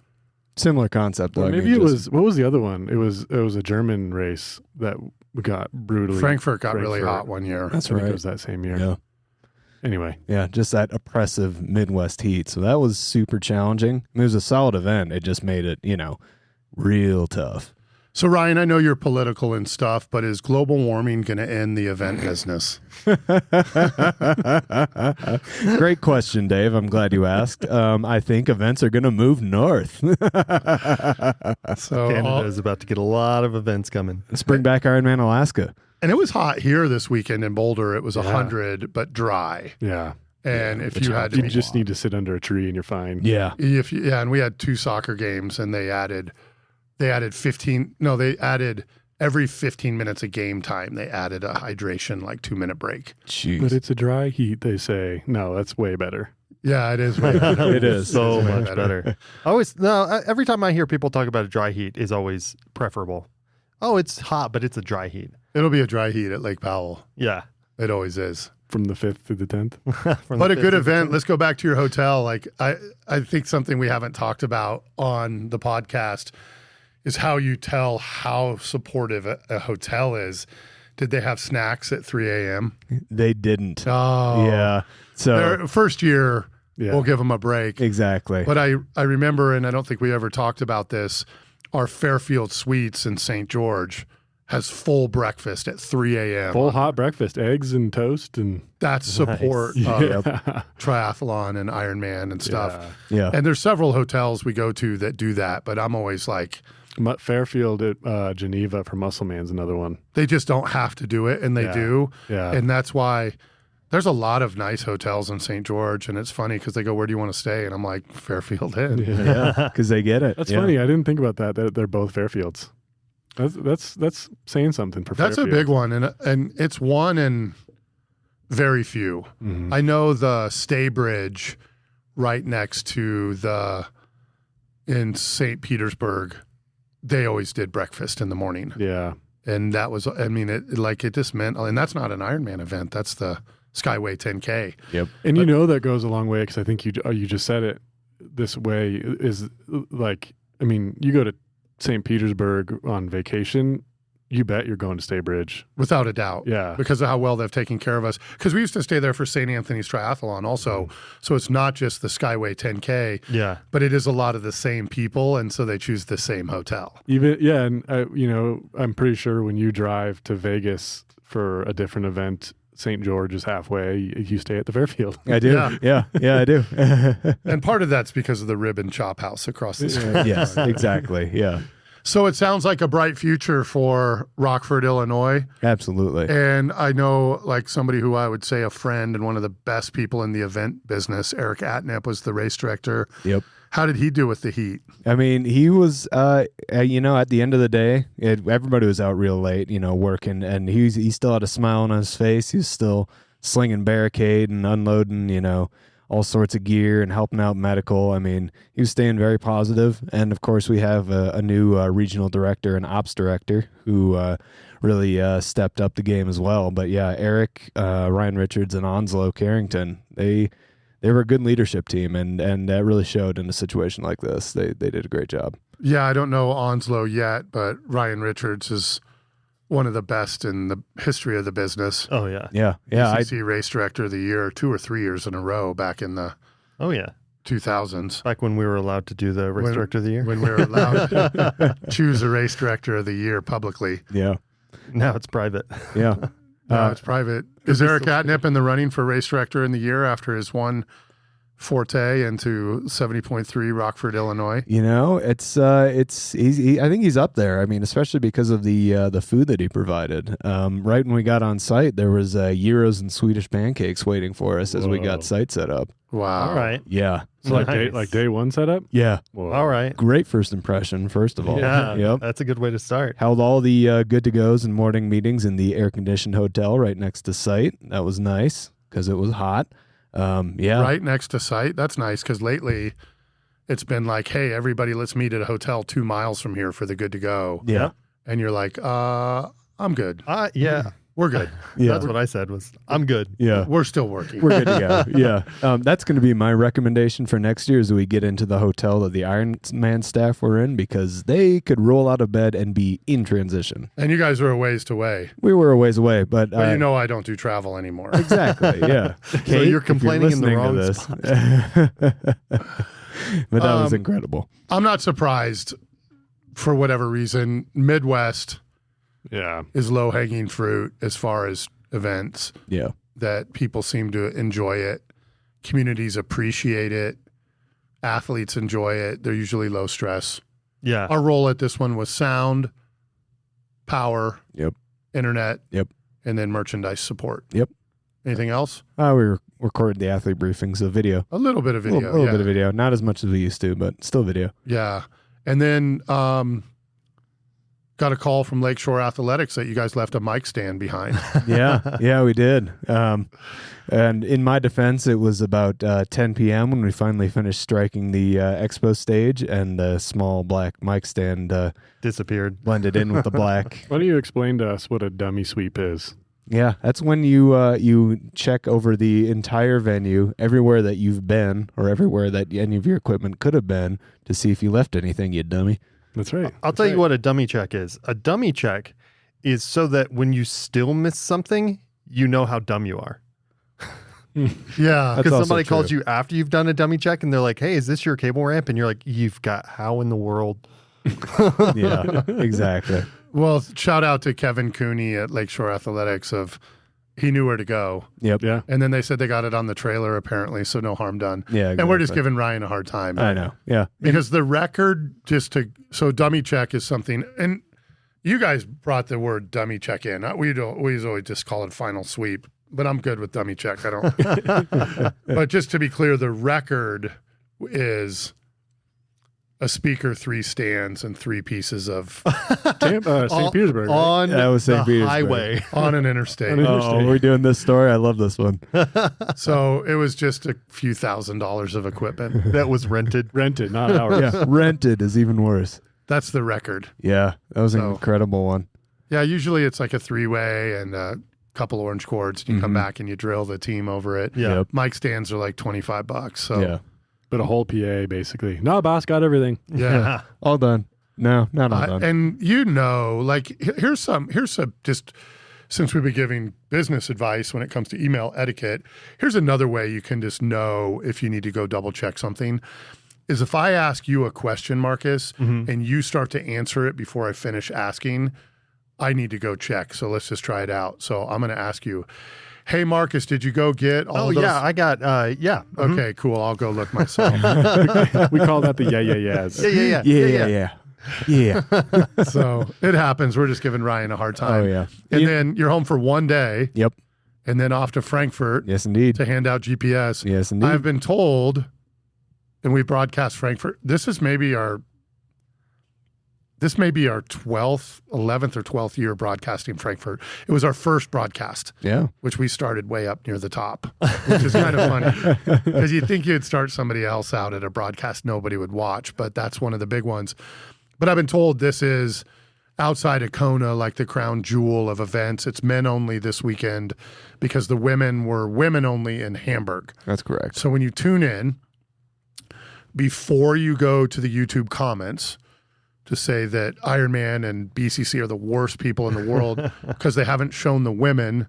Similar concept, though. Well, maybe it was, what was the other one? It was a German race that got brutally. Frankfurt got really hot one year. That's I think right. It was that same year. Yeah. Anyway. Yeah, just that oppressive Midwest heat. So that was super challenging. It was a solid event. It just made it, real tough. So, Ryan, I know you're political and stuff, but is global warming going to end the event business? Great question, Dave. I'm glad you asked. I think events are going to move north. So Canada is about to get a lot of events coming. Let's bring back Ironman Alaska. And it was hot here this weekend in Boulder. It was 100, but dry. Yeah. And if you had to, you just need to sit under a tree and you're fine. Yeah. And we had 2 soccer games, and they added every 15 minutes of game time, they added a hydration, like 2-minute break. Jeez. But it's a dry heat, they say. No, that's way better. Yeah, it is. Way better. It is. So much better. Every time I hear people talk about a dry heat is always preferable. Oh, it's hot, but it's a dry heat. It'll be a dry heat at Lake Powell. Yeah. It always is. From the 5th through the 10th. But a good event. Let's go back to your hotel. Like I think something we haven't talked about on the podcast is how you tell how supportive a hotel is. Did they have snacks at 3 a.m.? They didn't. Oh. Yeah. So Their first year, we'll give them a break. Exactly. But I remember, and I don't think we ever talked about this, our Fairfield Suites in St. George has full breakfast at 3 a.m. Full hot breakfast, eggs and toast. And That's support nice. of triathlon and Ironman and stuff. Yeah. And there's several hotels we go to that do that, but I'm always like, Fairfield at Geneva for Muscleman's another one. they just don't have to do it, and they do. Yeah. And that's why there's a lot of nice hotels in St. George, and it's funny because they go, where do you want to stay? And I'm like, Fairfield Inn. Yeah. Because they get it. That's Yeah. funny. I didn't think about that. They're both Fairfields. That's saying something for That's Fairfield. a big one, and it's one in very few. Mhm. I know the Stay Bridge right next to in St. Petersburg, they always did breakfast in the morning. Yeah. And that was, I mean, it just meant, and that's not an Ironman event. That's the Skyway 10K. Yep. And that goes a long way because I think you just said it this way is like, I mean, you go to St. Petersburg on vacation, you bet you're going to Staybridge. Without a doubt. Yeah. Because of how well they've taken care of us. Because we used to stay there for St. Anthony's Triathlon also. So it's not just the Skyway 10K, Yeah. but it is a lot of the same people. And so they choose the same hotel. And I'm pretty sure when you drive to Vegas for a different event, St. George is halfway. You stay at the Fairfield. I do. Yeah, I do. And part of that's because of the Rib and Chop House across the street. Yes, exactly. Yeah, So it sounds like a bright future for Rockford, Illinois. absolutely. And I know, like, somebody who I would say a friend and one of the best people in the event business, Eric Atnip, was the race director. Yep. How did he do with the heat? I mean, he was, at the end of the day, everybody was out real late, working, and he still had a smile on his face. He was still slinging barricade and unloading, all sorts of gear and helping out medical. I mean, he was staying very positive. And of course, we have a new regional director and ops director who really stepped up the game as well. But yeah, Eric, Ryan Richards, and Onslow Carrington, they were a good leadership team, and that really showed in a situation like this. They did a great job. Yeah, I don't know Onslow yet, but Ryan Richards is one of the best in the history of the business. Oh yeah. Yeah. ACC Race Director of the Year 2 or 3 years in a row back in the 2000s. Back when we were allowed to do the Race Director of the Year. When we were allowed to choose a Race Director of the Year publicly. Yeah. Now it's private. Yeah. No, it's private. Is Eric Atnip in the running for Race Director in the Year after his one forte into 70.3 Rockford, Illinois? You know, I think he's up there. I mean, especially because of the food that he provided. Right when we got on site, there was gyros and Swedish pancakes waiting for us as we got site set up. Wow. All right. Yeah. So Nice. like day one setup? Yeah. Whoa. All right. Great first impression, first of all. Yeah. Yep. That's a good way to start. Held all the good to goes and morning meetings in the air conditioned hotel right next to site. That was nice because it was hot. Yeah. Right next to site. That's nice because lately it's been like, hey, everybody, let's meet at a hotel 2 miles from here for the good to go. Yeah. And you're like, I'm good. Yeah. We're good. Yeah. That's what I said was, I'm good. Yeah. We're still working. We're good to go. Yeah. That's going to be my recommendation for next year as we get into the hotel that the Ironman staff were in, because they could roll out of bed and be in transition. And you guys are a ways away. We were a ways away, but But you know I don't do travel anymore. exactly. Yeah. Kate, you're complaining in the wrong But that was incredible. I'm not surprised for whatever reason. Midwest Yeah. is low-hanging fruit as far as events, Yeah. that people seem to enjoy it. Communities appreciate it. Athletes enjoy it. They're usually low stress. Yeah. Our role at this one was sound, power, Yep. internet, Yep. and then merchandise support. Yep. Anything else? We recorded the athlete briefings, so video. A little bit of video. A little yeah. bit of video. Not as much as we used to, but still video. Yeah. And then got a call from Lakeshore Athletics that you guys left a mic stand behind. Yeah, we did. And in my defense, it was about 10 p.m. when we finally finished striking the expo stage, and the small black mic stand Disappeared. blended in with the black. Why don't you explain to us what a dummy sweep is? Yeah, that's when you check over the entire venue, everywhere that you've been, or everywhere that any of your equipment could have been, to see if you left anything, you dummy. That's right. I'll tell you what a dummy check is. A dummy check is so that when you still miss something, you know how dumb you are. Yeah. That's Because also somebody true. calls you after you've done a dummy check and they're like, hey, is this your cable ramp? And you're like, you've got how in the world? Yeah, exactly. Well, shout out to Kevin Cooney at Lakeshore Athletics he knew where to go. Yep. Yeah. And then they said they got it on the trailer apparently, so no harm done. Yeah, And we're just exactly. giving Ryan a hard time. I know. Yeah. Because the record so dummy check is something, and you guys brought the word dummy check in. We always just call it final sweep, but I'm good with dummy check. I don't. But just to be clear, the record is a speaker, 3 stands, and 3 pieces of St. Petersburg. Right? On That was St. the Petersburg. highway. on an interstate. On an interstate. Oh, we're doing this story. I love this one. So it was just a few $1,000s of equipment. That was rented. Rented, not ours. Yeah, rented is even worse. That's the record. Yeah, that was an So- incredible one. Yeah, usually it's like a 3-way and a couple orange cords. And you come back and you drill the team over it. Yeah. Yep. Mic stands are like $25. So Yeah, But a whole PA, basically. No, boss, got everything. yeah. all done. No, not all done. And like here's just since we've been giving business advice when it comes to email etiquette, here's another way you can just know if you need to go double check something. Is if I ask you a question, Marcus, and you start to answer it before I finish asking, I need to go check. So let's just try it out. So I'm going to ask you, hey, Marcus, did you go get all those? I got, yeah. Okay, cool. I'll go look myself. We call that the yeah-yeah-yeahs. Yeah. Yeah. So it happens. We're just giving Ryan a hard time. Oh yeah. And then you're home for one day Yep. and then off to Frankfurt Yes, indeed. to hand out GPS. Yes, indeed. I've been told, and we broadcast Frankfurt, this is maybe this may be our 11th or 12th year broadcasting Frankfurt. It was our first broadcast, which we started way up near the top, which is kind of funny because you'd think you'd start somebody else out at a broadcast nobody would watch, but that's one of the big ones. But I've been told this is outside of Kona, like the crown jewel of events. It's men only this weekend because the women were women only in Hamburg. That's correct. So when you tune in, before you go to the YouTube comments to say that Ironman and BCC are the worst people in the world because they haven't shown the women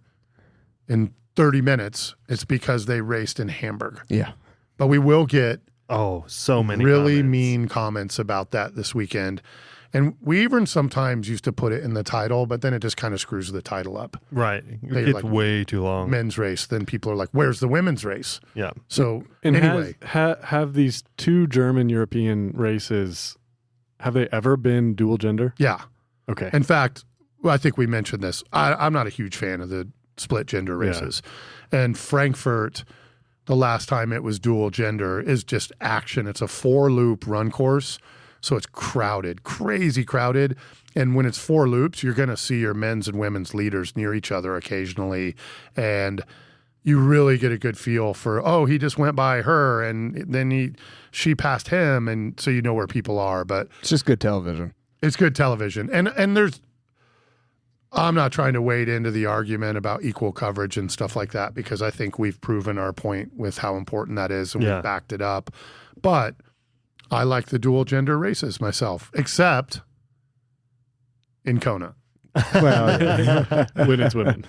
in 30 minutes, it's because they raced in Hamburg. Yeah. But we will get so many really comments. mean comments about that this weekend. And we even sometimes used to put it in the title, but then it just kind of screws the title up. Right. They It's like way too long. Men's race. Then people are like, where's the women's race? Yeah. So And anyway, have these two German European races, have they ever been dual gender? yeah. Okay. In fact, well, I think we mentioned this. I'm not a huge fan of the split gender races. And Frankfurt, the last time it was dual gender, is just action. It's a 4-loop run course. So it's crowded, crazy crowded. And when it's 4 loops, you're going to see your men's and women's leaders near each other occasionally. And you really get a good feel for, he just went by her and then she passed him. And so you know where people are. But It's just good television. it's good television. And I'm not trying to wade into the argument about equal coverage and stuff like that because I think we've proven our point with how important that is and we've backed it up. But I like the dual gender races myself, except in Kona. Well, When it's women.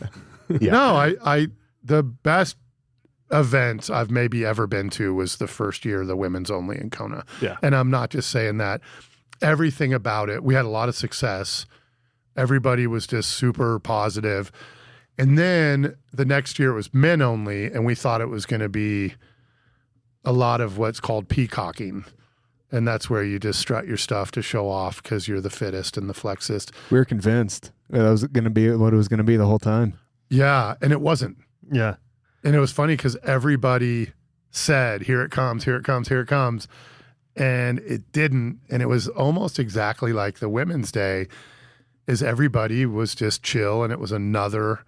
Yeah. No, the best event I've maybe ever been to was the first year of the women's only in Kona. Yeah. And I'm not just saying that. Everything about it, we had a lot of success. Everybody was just super positive. And then the next year it was men only, and we thought it was going to be a lot of what's called peacocking. And that's where you just strut your stuff to show off because you're the fittest and the flexest. We were convinced that was going to be what it was going to be the whole time. Yeah, and it wasn't. Yeah. And it was funny because everybody said, here it comes, here it comes, here it comes. And it didn't. And it was almost exactly like the Women's Day is everybody was just chill and it was another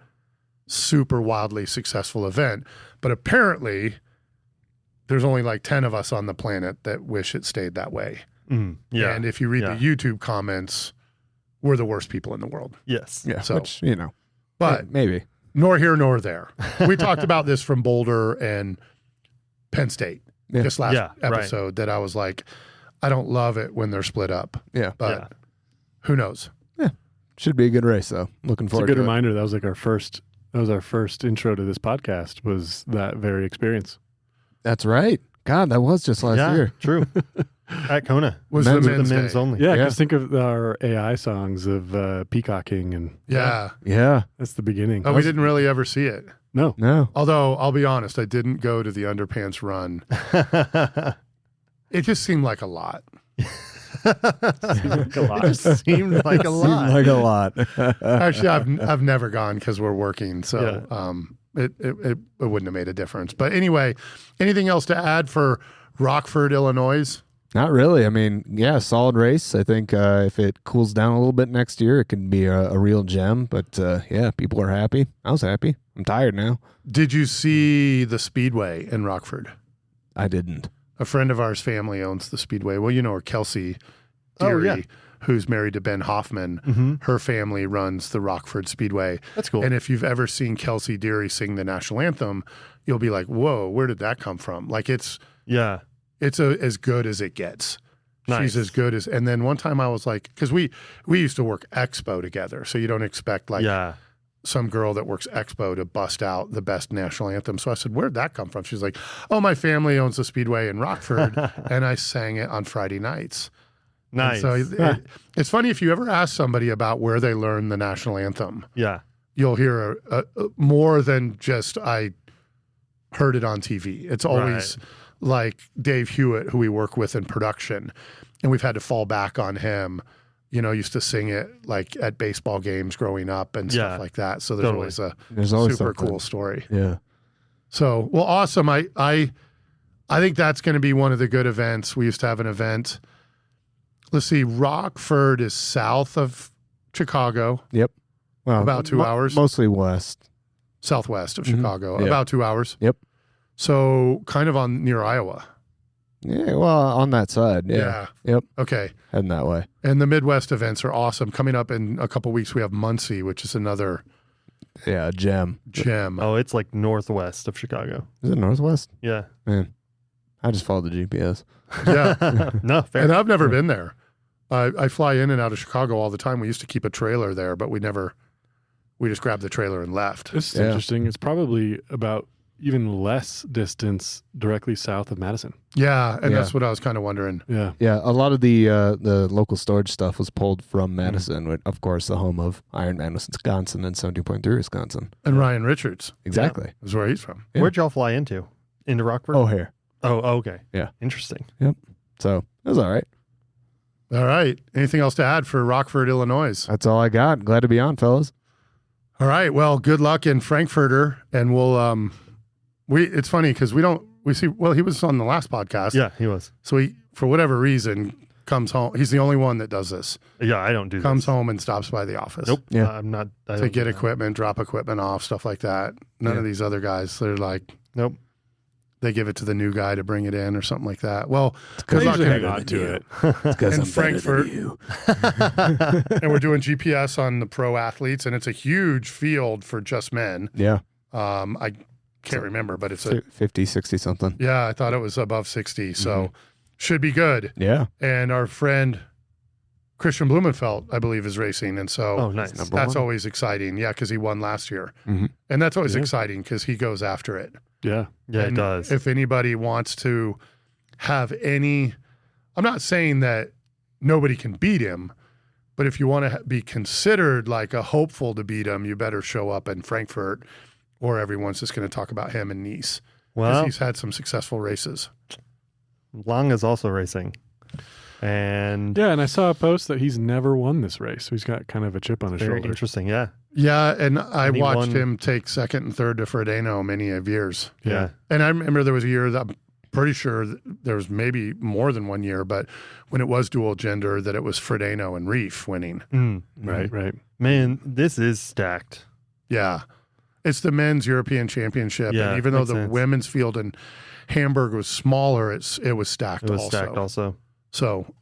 super wildly successful event. But apparently there's only like 10 of us on the planet that wish it stayed that way. Yeah. And if you read the YouTube comments, we're the worst people in the world. Yes. Yeah. So- Which, you know, But maybe. nor here nor there. We talked about this from Boulder and Penn State just last episode that I was like, I don't love it when they're split up. Yeah. But who knows? Should be a good race, though. Looking It's a forward good to reminder. That was like our first intro to this podcast was that very experience. it. That's right. God, that was just last year. True. At Kona. Was Men's- the men's, the men's day. only. Yeah, because think of our AI songs of peacocking, and Yeah. Yeah. that's the beginning. Oh, we didn't really ever see it. No. No. Although, I'll be honest, I didn't go to the underpants run. It just seemed like a lot. It just seemed like a lot. Seemed like a lot. Actually, I've never gone because we're working, so it wouldn't have made a difference. But anyway, anything else to add for Rockford, Illinois? Not really. I mean, yeah, solid race. I think if it cools down a little bit next year, it can be a real gem. But yeah, people are happy. I was happy. I'm tired now. Did you see the Speedway in Rockford? I didn't. A friend of ours family owns the Speedway. Well, you know her, Kelsey Deary, who's married to Ben Hoffman. Her family runs the Rockford Speedway. That's cool. And if you've ever seen Kelsey Deary sing the national anthem, you'll be like, whoa, where did that come from? Like it's as good as it gets. Nice. She's as good as, and then one time I was like, because we used to work Expo together, so you don't expect like some girl that works Expo to bust out the best national anthem. So I said, where'd that come from? She's like, oh, my family owns the Speedway in Rockford, and I sang it on Friday nights. Nice. And so it's funny if you ever ask somebody about where they learned the national anthem. Yeah. You'll hear a more than just I heard it on TV. It's always like Dave Hewitt, who we work with in production, and we've had to fall back on him. You know, used to sing it like at baseball games growing up and stuff like that. So there's always super cool story. Yeah. So, well, awesome. I think that's going to be one of the good events. We used to have an event let's see, Rockford is south of Chicago, Well, about 2 hours. Mostly west. Southwest of Mhm. Chicago, Yeah. about 2 hours. Yep. So kind of on near Iowa. Yeah, well, on that side. Yeah. Yep. Okay. Heading that way. And the Midwest events are awesome. Coming up in a couple weeks, we have Muncie, which is another Yeah, a gem. gem. Oh, it's like northwest of Chicago. Is it northwest? Yeah. Man, I just followed the GPS. Yeah. No, fair. And I've never been there. I fly in and out of Chicago all the time. We used to keep a trailer there, but we just grabbed the trailer and left. This is Yeah. interesting. It's probably about even less distance directly south of Madison. Yeah. And Yeah. that's what I was kind of wondering. Yeah. Yeah, a lot of the local storage stuff was pulled from Madison, which, of course, the home of Iron Man, Wisconsin, and 70.3 Wisconsin. And Ryan Richards Exactly. is where he's from. Yeah. Where'd y'all fly into? Into Rockford? O'Hare. Oh, okay. Yeah. Interesting. So it was all right. All right. Anything else to add for Rockford, Illinois? That's all I got. Glad to be on, fellas. All right. Well, good luck in Frankfurter. And we'll, it's funny because he was on the last podcast. Yeah, he was. So he, for whatever reason, comes home. He's the only one that does this. Yeah, I don't do Comes this. home and stops by the office. Nope. Yeah. I'm not. I To don't get do that. equipment, drop equipment off, stuff like that. None of these other guys, they're like, Nope. they give it to the new guy to bring it in or something like that. Well, I good luck usually in hang it. on to it. Because In Frankfurt. And we're doing GPS on the pro athletes, and it's a huge field for just men. Yeah. I can't remember, but it's a 50, 60 something. yeah. I thought it was above 60, so should be good. Yeah. And our friend Christian Blumenfeld, I believe, is racing, and so Oh, nice. Number that's one. always exciting. Yeah, because he won last year, Mhm. and that's always Yeah. exciting because he goes after it. Yeah. Yeah, it And does. If anybody wants to have any, I'm not saying that nobody can beat him, but if you want to be considered like a hopeful to beat him, you better show up in Frankfurt, or everyone's just going to talk about him in Nice because Well, he's had some successful races. Lang is also racing. And Yeah. And I saw a post that he's never won this race. So he's got kind of a chip on his very shoulder. interesting. Yeah. Yeah, and I And he watched won- him take second and third to Frodeno many of years. Yeah. And I remember there was a year that I'm pretty sure there was maybe more than 1 year, but when it was dual gender, that it was Frodeno and Reef winning. Mm. Right. Right. Man, this is stacked. Yeah. It's the men's European Championship. Yeah, And even though makes the sense. women's field in Hamburg was smaller, it was stacked It was also. stacked also. So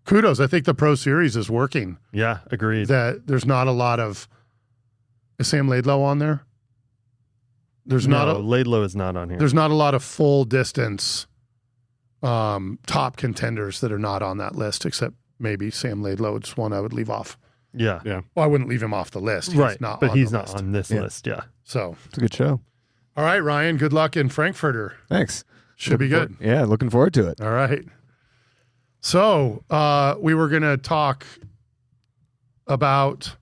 kudos. I think the Pro Series is working. Yeah, agreed. That there's not a lot of is Sam Laidlow on there? There's not a Laidlow is not on here. there's not a lot of full distance top contenders that are not on that list, except maybe Sam Laidlow. It's one I would leave off. Yeah. Well, I wouldn't leave him off the list. He's Right. not But on he's the not list. on this Yeah. list. Yeah. So, It's a good show. all right, Ryan, good luck in Frankfurter. Thanks. Should be good. Yeah, looking forward to it. All right. So, we were going to talk about,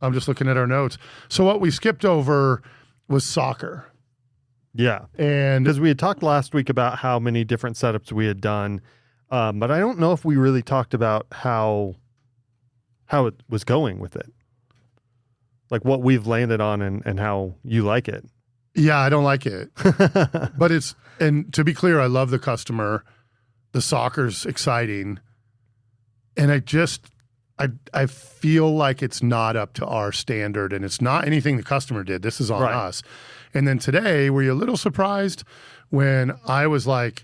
I'm just looking at our notes. So, what we skipped over was soccer. Yeah. And Because we had talked last week about how many different setups we had done. But I don't know if we really talked about how it was going with it. Like what we've landed on and how you like it. yeah, I don't like it. But and to be clear, I love the customer. The soccer's exciting. And I feel like it's not up to our standard, and it's not anything the customer did. This is on Right. us. And then today, were you a little surprised when I was like,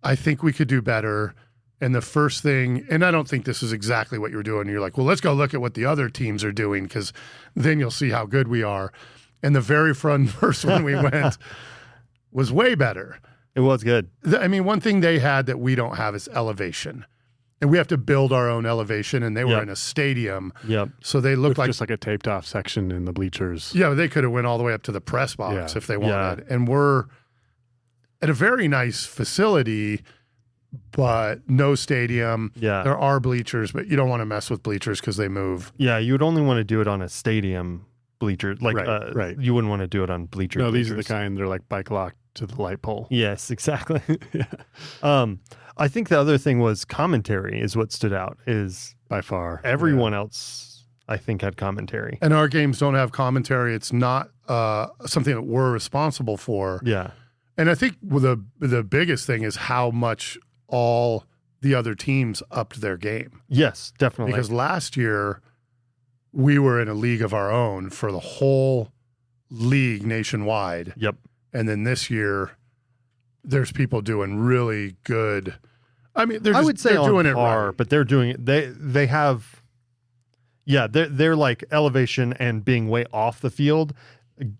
I think we could do better? And the first thing, and I don't think this is exactly what you're doing. You're like, well, let's go look at what the other teams are doing, because then you'll see how good we are. And the very first one we went was way better. It was good. I mean, one thing they had that we don't have is elevation. And we have to build our own elevation, and they were Yep. in a stadium. Yep. So they looked With like, just like a taped off section in the bleachers. yeah, they could have went all the way up to the press box Yeah. if they Yeah. wanted. And we're at a very nice facility, but no stadium. Yeah. There are bleachers, but you don't want to mess with bleachers because they move. Yeah. You would only want to do it on a stadium bleacher. Like, Right, right. You wouldn't want to do it on bleacher. No, these are the bleachers. kind they're like bike locked to the light pole. Yes, exactly. Yeah. I think the other thing was commentary is what stood out is By far. everyone else I think had commentary. And our games don't have commentary. It's not something that we're responsible for. Yeah. And I think the biggest thing is how much all the other teams upped their game. Yes, definitely. Because last year we were in a league of our own for the whole league nationwide. Yep. And then this year there's people doing really good. I mean, I would say they're doing it right, but they're doing it. They have, they're like elevation and being way off the field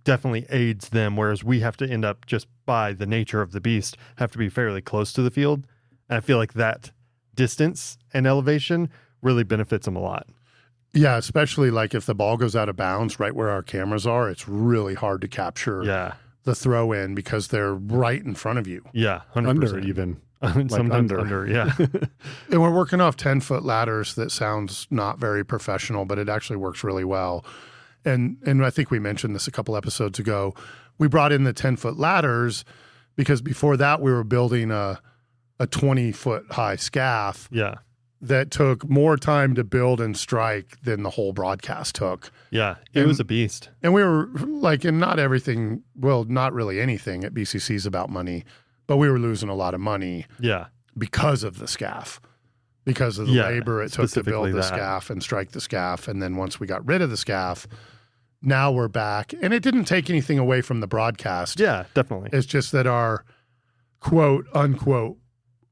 definitely aids them. Whereas we have to end up, just by the nature of the beast, have to be fairly close to the field. And I feel like that distance and elevation really benefits them a lot. Yeah, especially like if the ball goes out of bounds right where our cameras are, it's really hard to capture the throw in because they're right in front of you. Yeah, 100%. Under even. Sometimes under, yeah. And we're working off 10-foot ladders. That sounds not very professional, but it actually works really well. And I think we mentioned this a couple episodes ago. We brought in the 10-foot ladders because before that we were building a 20-foot high scaff. Yeah. That took more time to build and strike than the whole broadcast took. Yeah, it was a beast. And we were like, and not everything, well, not really anything at BCC is about money, but we were losing a lot of money. Yeah. Because of the scaff, because of the labor it took to build the scaff and strike the scaff. And then once we got rid of the scaff, now we're back. And it didn't take anything away from the broadcast. Yeah, definitely. It's just that our quote unquote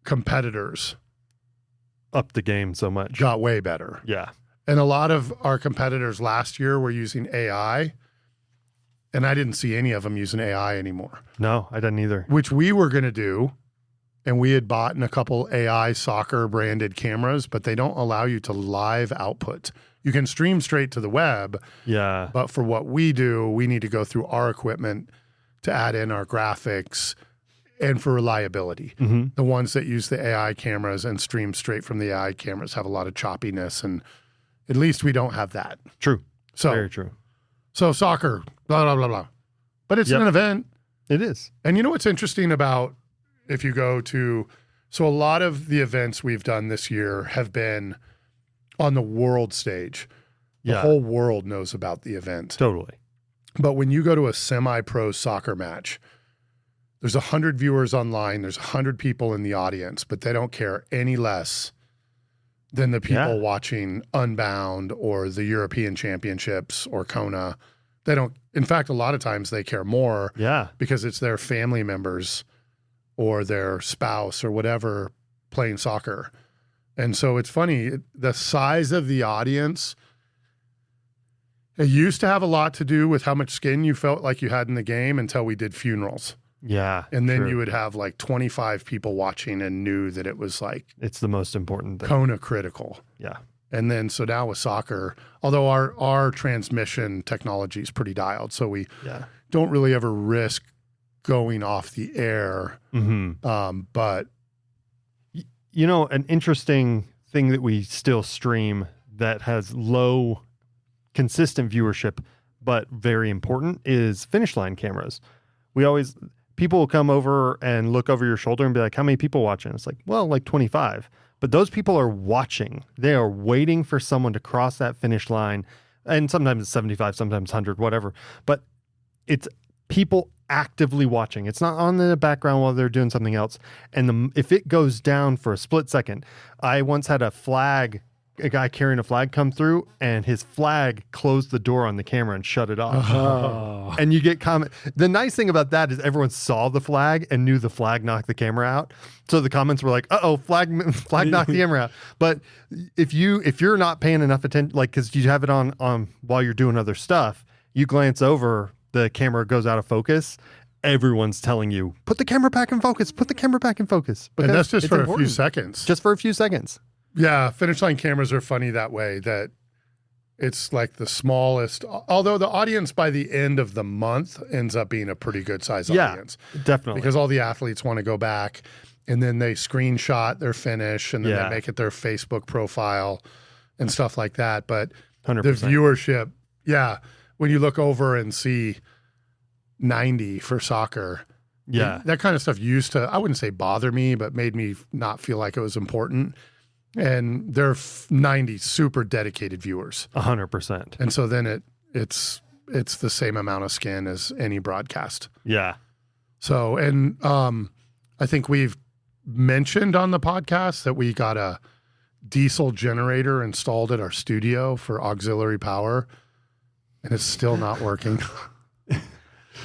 competitors up the game so much. Got way better. Yeah. And a lot of our competitors last year were using AI, and I didn't see any of them using AI anymore. No, I didn't either. Which we were going to do, and we had bought in a couple AI soccer branded cameras, but they don't allow you to live output. You can stream straight to the web. Yeah. But for what we do, we need to go through our equipment to add in our graphics and for reliability. Mm-hmm. The ones that use the AI cameras and stream straight from the AI cameras have a lot of choppiness, and at least we don't have that. True. So very true. So soccer, blah, blah, blah, blah. But it's an event. It is. And you know what's interesting about if you go to, so a lot of the events we've done this year have been on the world stage. The whole world knows about the event. Totally. But when you go to a semi-pro soccer match, there's 100 viewers online, there's 100 people in the audience, but they don't care any less than the people watching Unbound or the European Championships or Kona. They don't, in fact, a lot of times they care more because it's their family members or their spouse or whatever playing soccer. And so it's funny, the size of the audience, it used to have a lot to do with how much skin you felt like you had in the game until we did funerals. Yeah. And then you would have like 25 people watching and knew that it was like, it's the most important thing. Kona critical. Yeah. And then, so now with soccer, although our transmission technology is pretty dialed, so we don't really ever risk going off the air. Mm-hmm. But you know, an interesting thing that we still stream that has low consistent viewership, but very important, is finish line cameras. People will come over and look over your shoulder and be like, how many people watching? It's like, well, like 25. But those people are watching. They are waiting for someone to cross that finish line. And sometimes it's 75, sometimes 100, whatever. But it's people actively watching. It's not on the background while they're doing something else. And if it goes down for a split second, I once had a guy carrying a flag come through, and his flag closed the door on the camera and shut it off. Oh. And you get comment. The nice thing about that is everyone saw the flag and knew the flag knocked the camera out. So the comments were like, "Uh-oh, flag knocked the camera out." But if you're not paying enough attention, like, because you have it on while you're doing other stuff, you glance over, the camera goes out of focus. Everyone's telling you, put the camera back in focus. Put the camera back in focus. And that's just for a few seconds. Just for a few seconds. Yeah, finish line cameras are funny that way, that it's like the smallest, although the audience by the end of the month ends up being a pretty good size audience. Definitely. Because all the athletes want to go back and then they screenshot their finish and then they make it their Facebook profile and stuff like that. But 100%. the viewership, when you look over and see 90 for soccer, that kind of stuff used to, I wouldn't say bother me, but made me not feel like it was important. And they're 90 super dedicated viewers. 100%. And so then it's the same amount of skin as any broadcast. Yeah. So, and I think we've mentioned on the podcast that we got a diesel generator installed at our studio for auxiliary power, and it's still not working.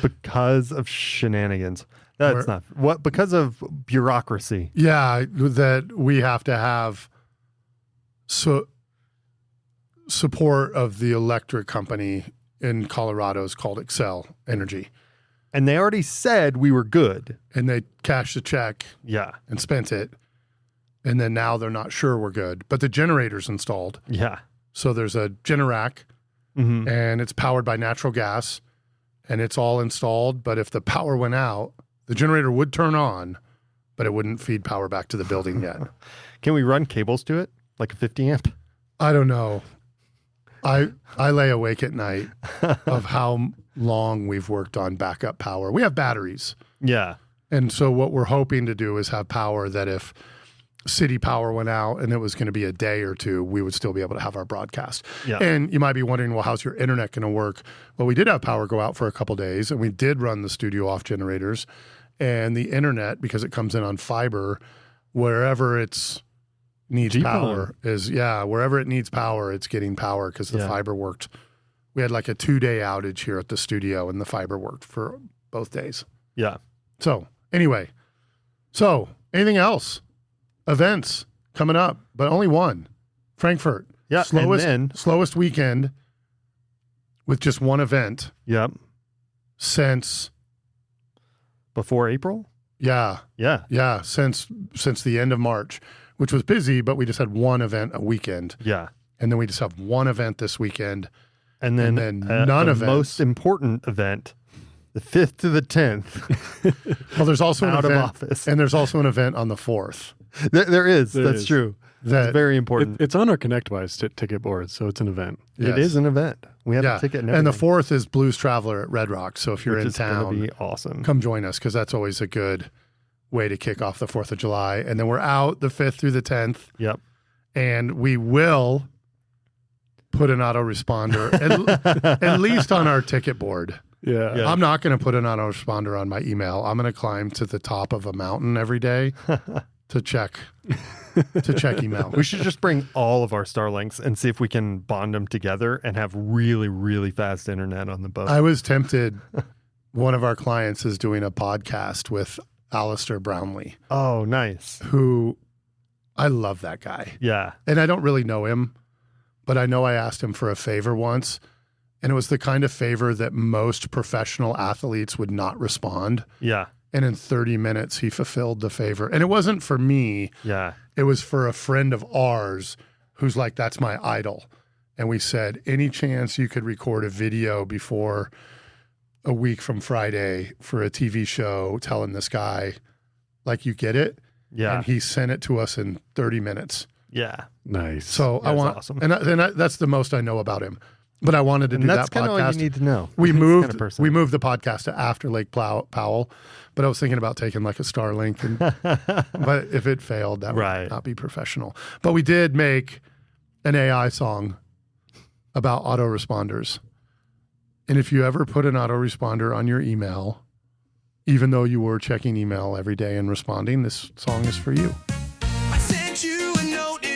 Because of shenanigans. That's not what, because of bureaucracy. Yeah, that we have to have support of the electric company in Colorado is called Excel Energy. And they already said we were good. And they cashed the check Yeah. and spent it. And then now they're not sure we're good. But the generator's installed. Yeah. So there's a Generac, and it's powered by natural gas, and it's all installed. But if the power went out, the generator would turn on, but it wouldn't feed power back to the building yet. Can we run cables to it? Like a 50 amp? I don't know. I lay awake at night of how long we've worked on backup power. We have batteries. Yeah. And so what we're hoping to do is have power that if city power went out and it was going to be a day or two, we would still be able to have our broadcast. Yeah. And you might be wondering, well, how's your internet going to work? Well, we did have power go out for a couple days, and we did run the studio off generators. And the internet, because it comes in on fiber, wherever it's needs power wherever it needs power, it's getting power because the fiber worked. We had like a 2-day outage here at the studio, and the fiber worked for both days. Yeah. So anyway, anything else? Events coming up, but only one. Frankfurt. Yeah. Slowest weekend with just one event. Yep. Since before April? Yeah. Since the end of March, which was busy, but we just had one event a weekend. Yeah. And then we just have one event this weekend. And then none of the most important event, the 5th to the 10th. Well, there's also an out event, of office. and there's also an event on the 4th. There is. There That's is. true. That's very important. It's on our ConnectWise ticket board, so it's an event. Yes. It is an event. We have a ticket and the everything, 4th is Blues Traveler at Red Rock. So if you're which in is gonna town, be awesome. come join us, because that's always a good way to kick off the 4th of July. And then we're out the 5th through the 10th. Yep. And we will put an autoresponder at least on our ticket board. Yeah. I'm not going to put an autoresponder on my email. I'm going to climb to the top of a mountain every day to check email. We should just bring all of our Starlinks and see if we can bond them together and have really, really fast internet on the boat. I was tempted. One of our clients is doing a podcast with Alistair Brownlee. Oh, nice. Who I love that guy. Yeah. And I don't really know him, but I know I asked him for a favor once. And it was the kind of favor that most professional athletes would not respond. Yeah. And in 30 minutes, he fulfilled the favor. And it wasn't for me. Yeah. It was for a friend of ours who's like, that's my idol. And we said, any chance you could record a video before a week from Friday for a TV show telling this guy, like, you get it? Yeah. And he sent it to us in 30 minutes. Yeah. Nice. So That's awesome. And that's the most I know about him. But I wanted to do that That's kind of podcast. all you need to know. We He's moved. the kind of person. We moved the podcast to after Lake Powell, but I was thinking about taking like a Starlink, but if it failed, that would not be professional. But we did make an AI song about autoresponders, and if you ever put an autoresponder on your email, even though you were checking email every day and responding, this song is for you. I sent you a note.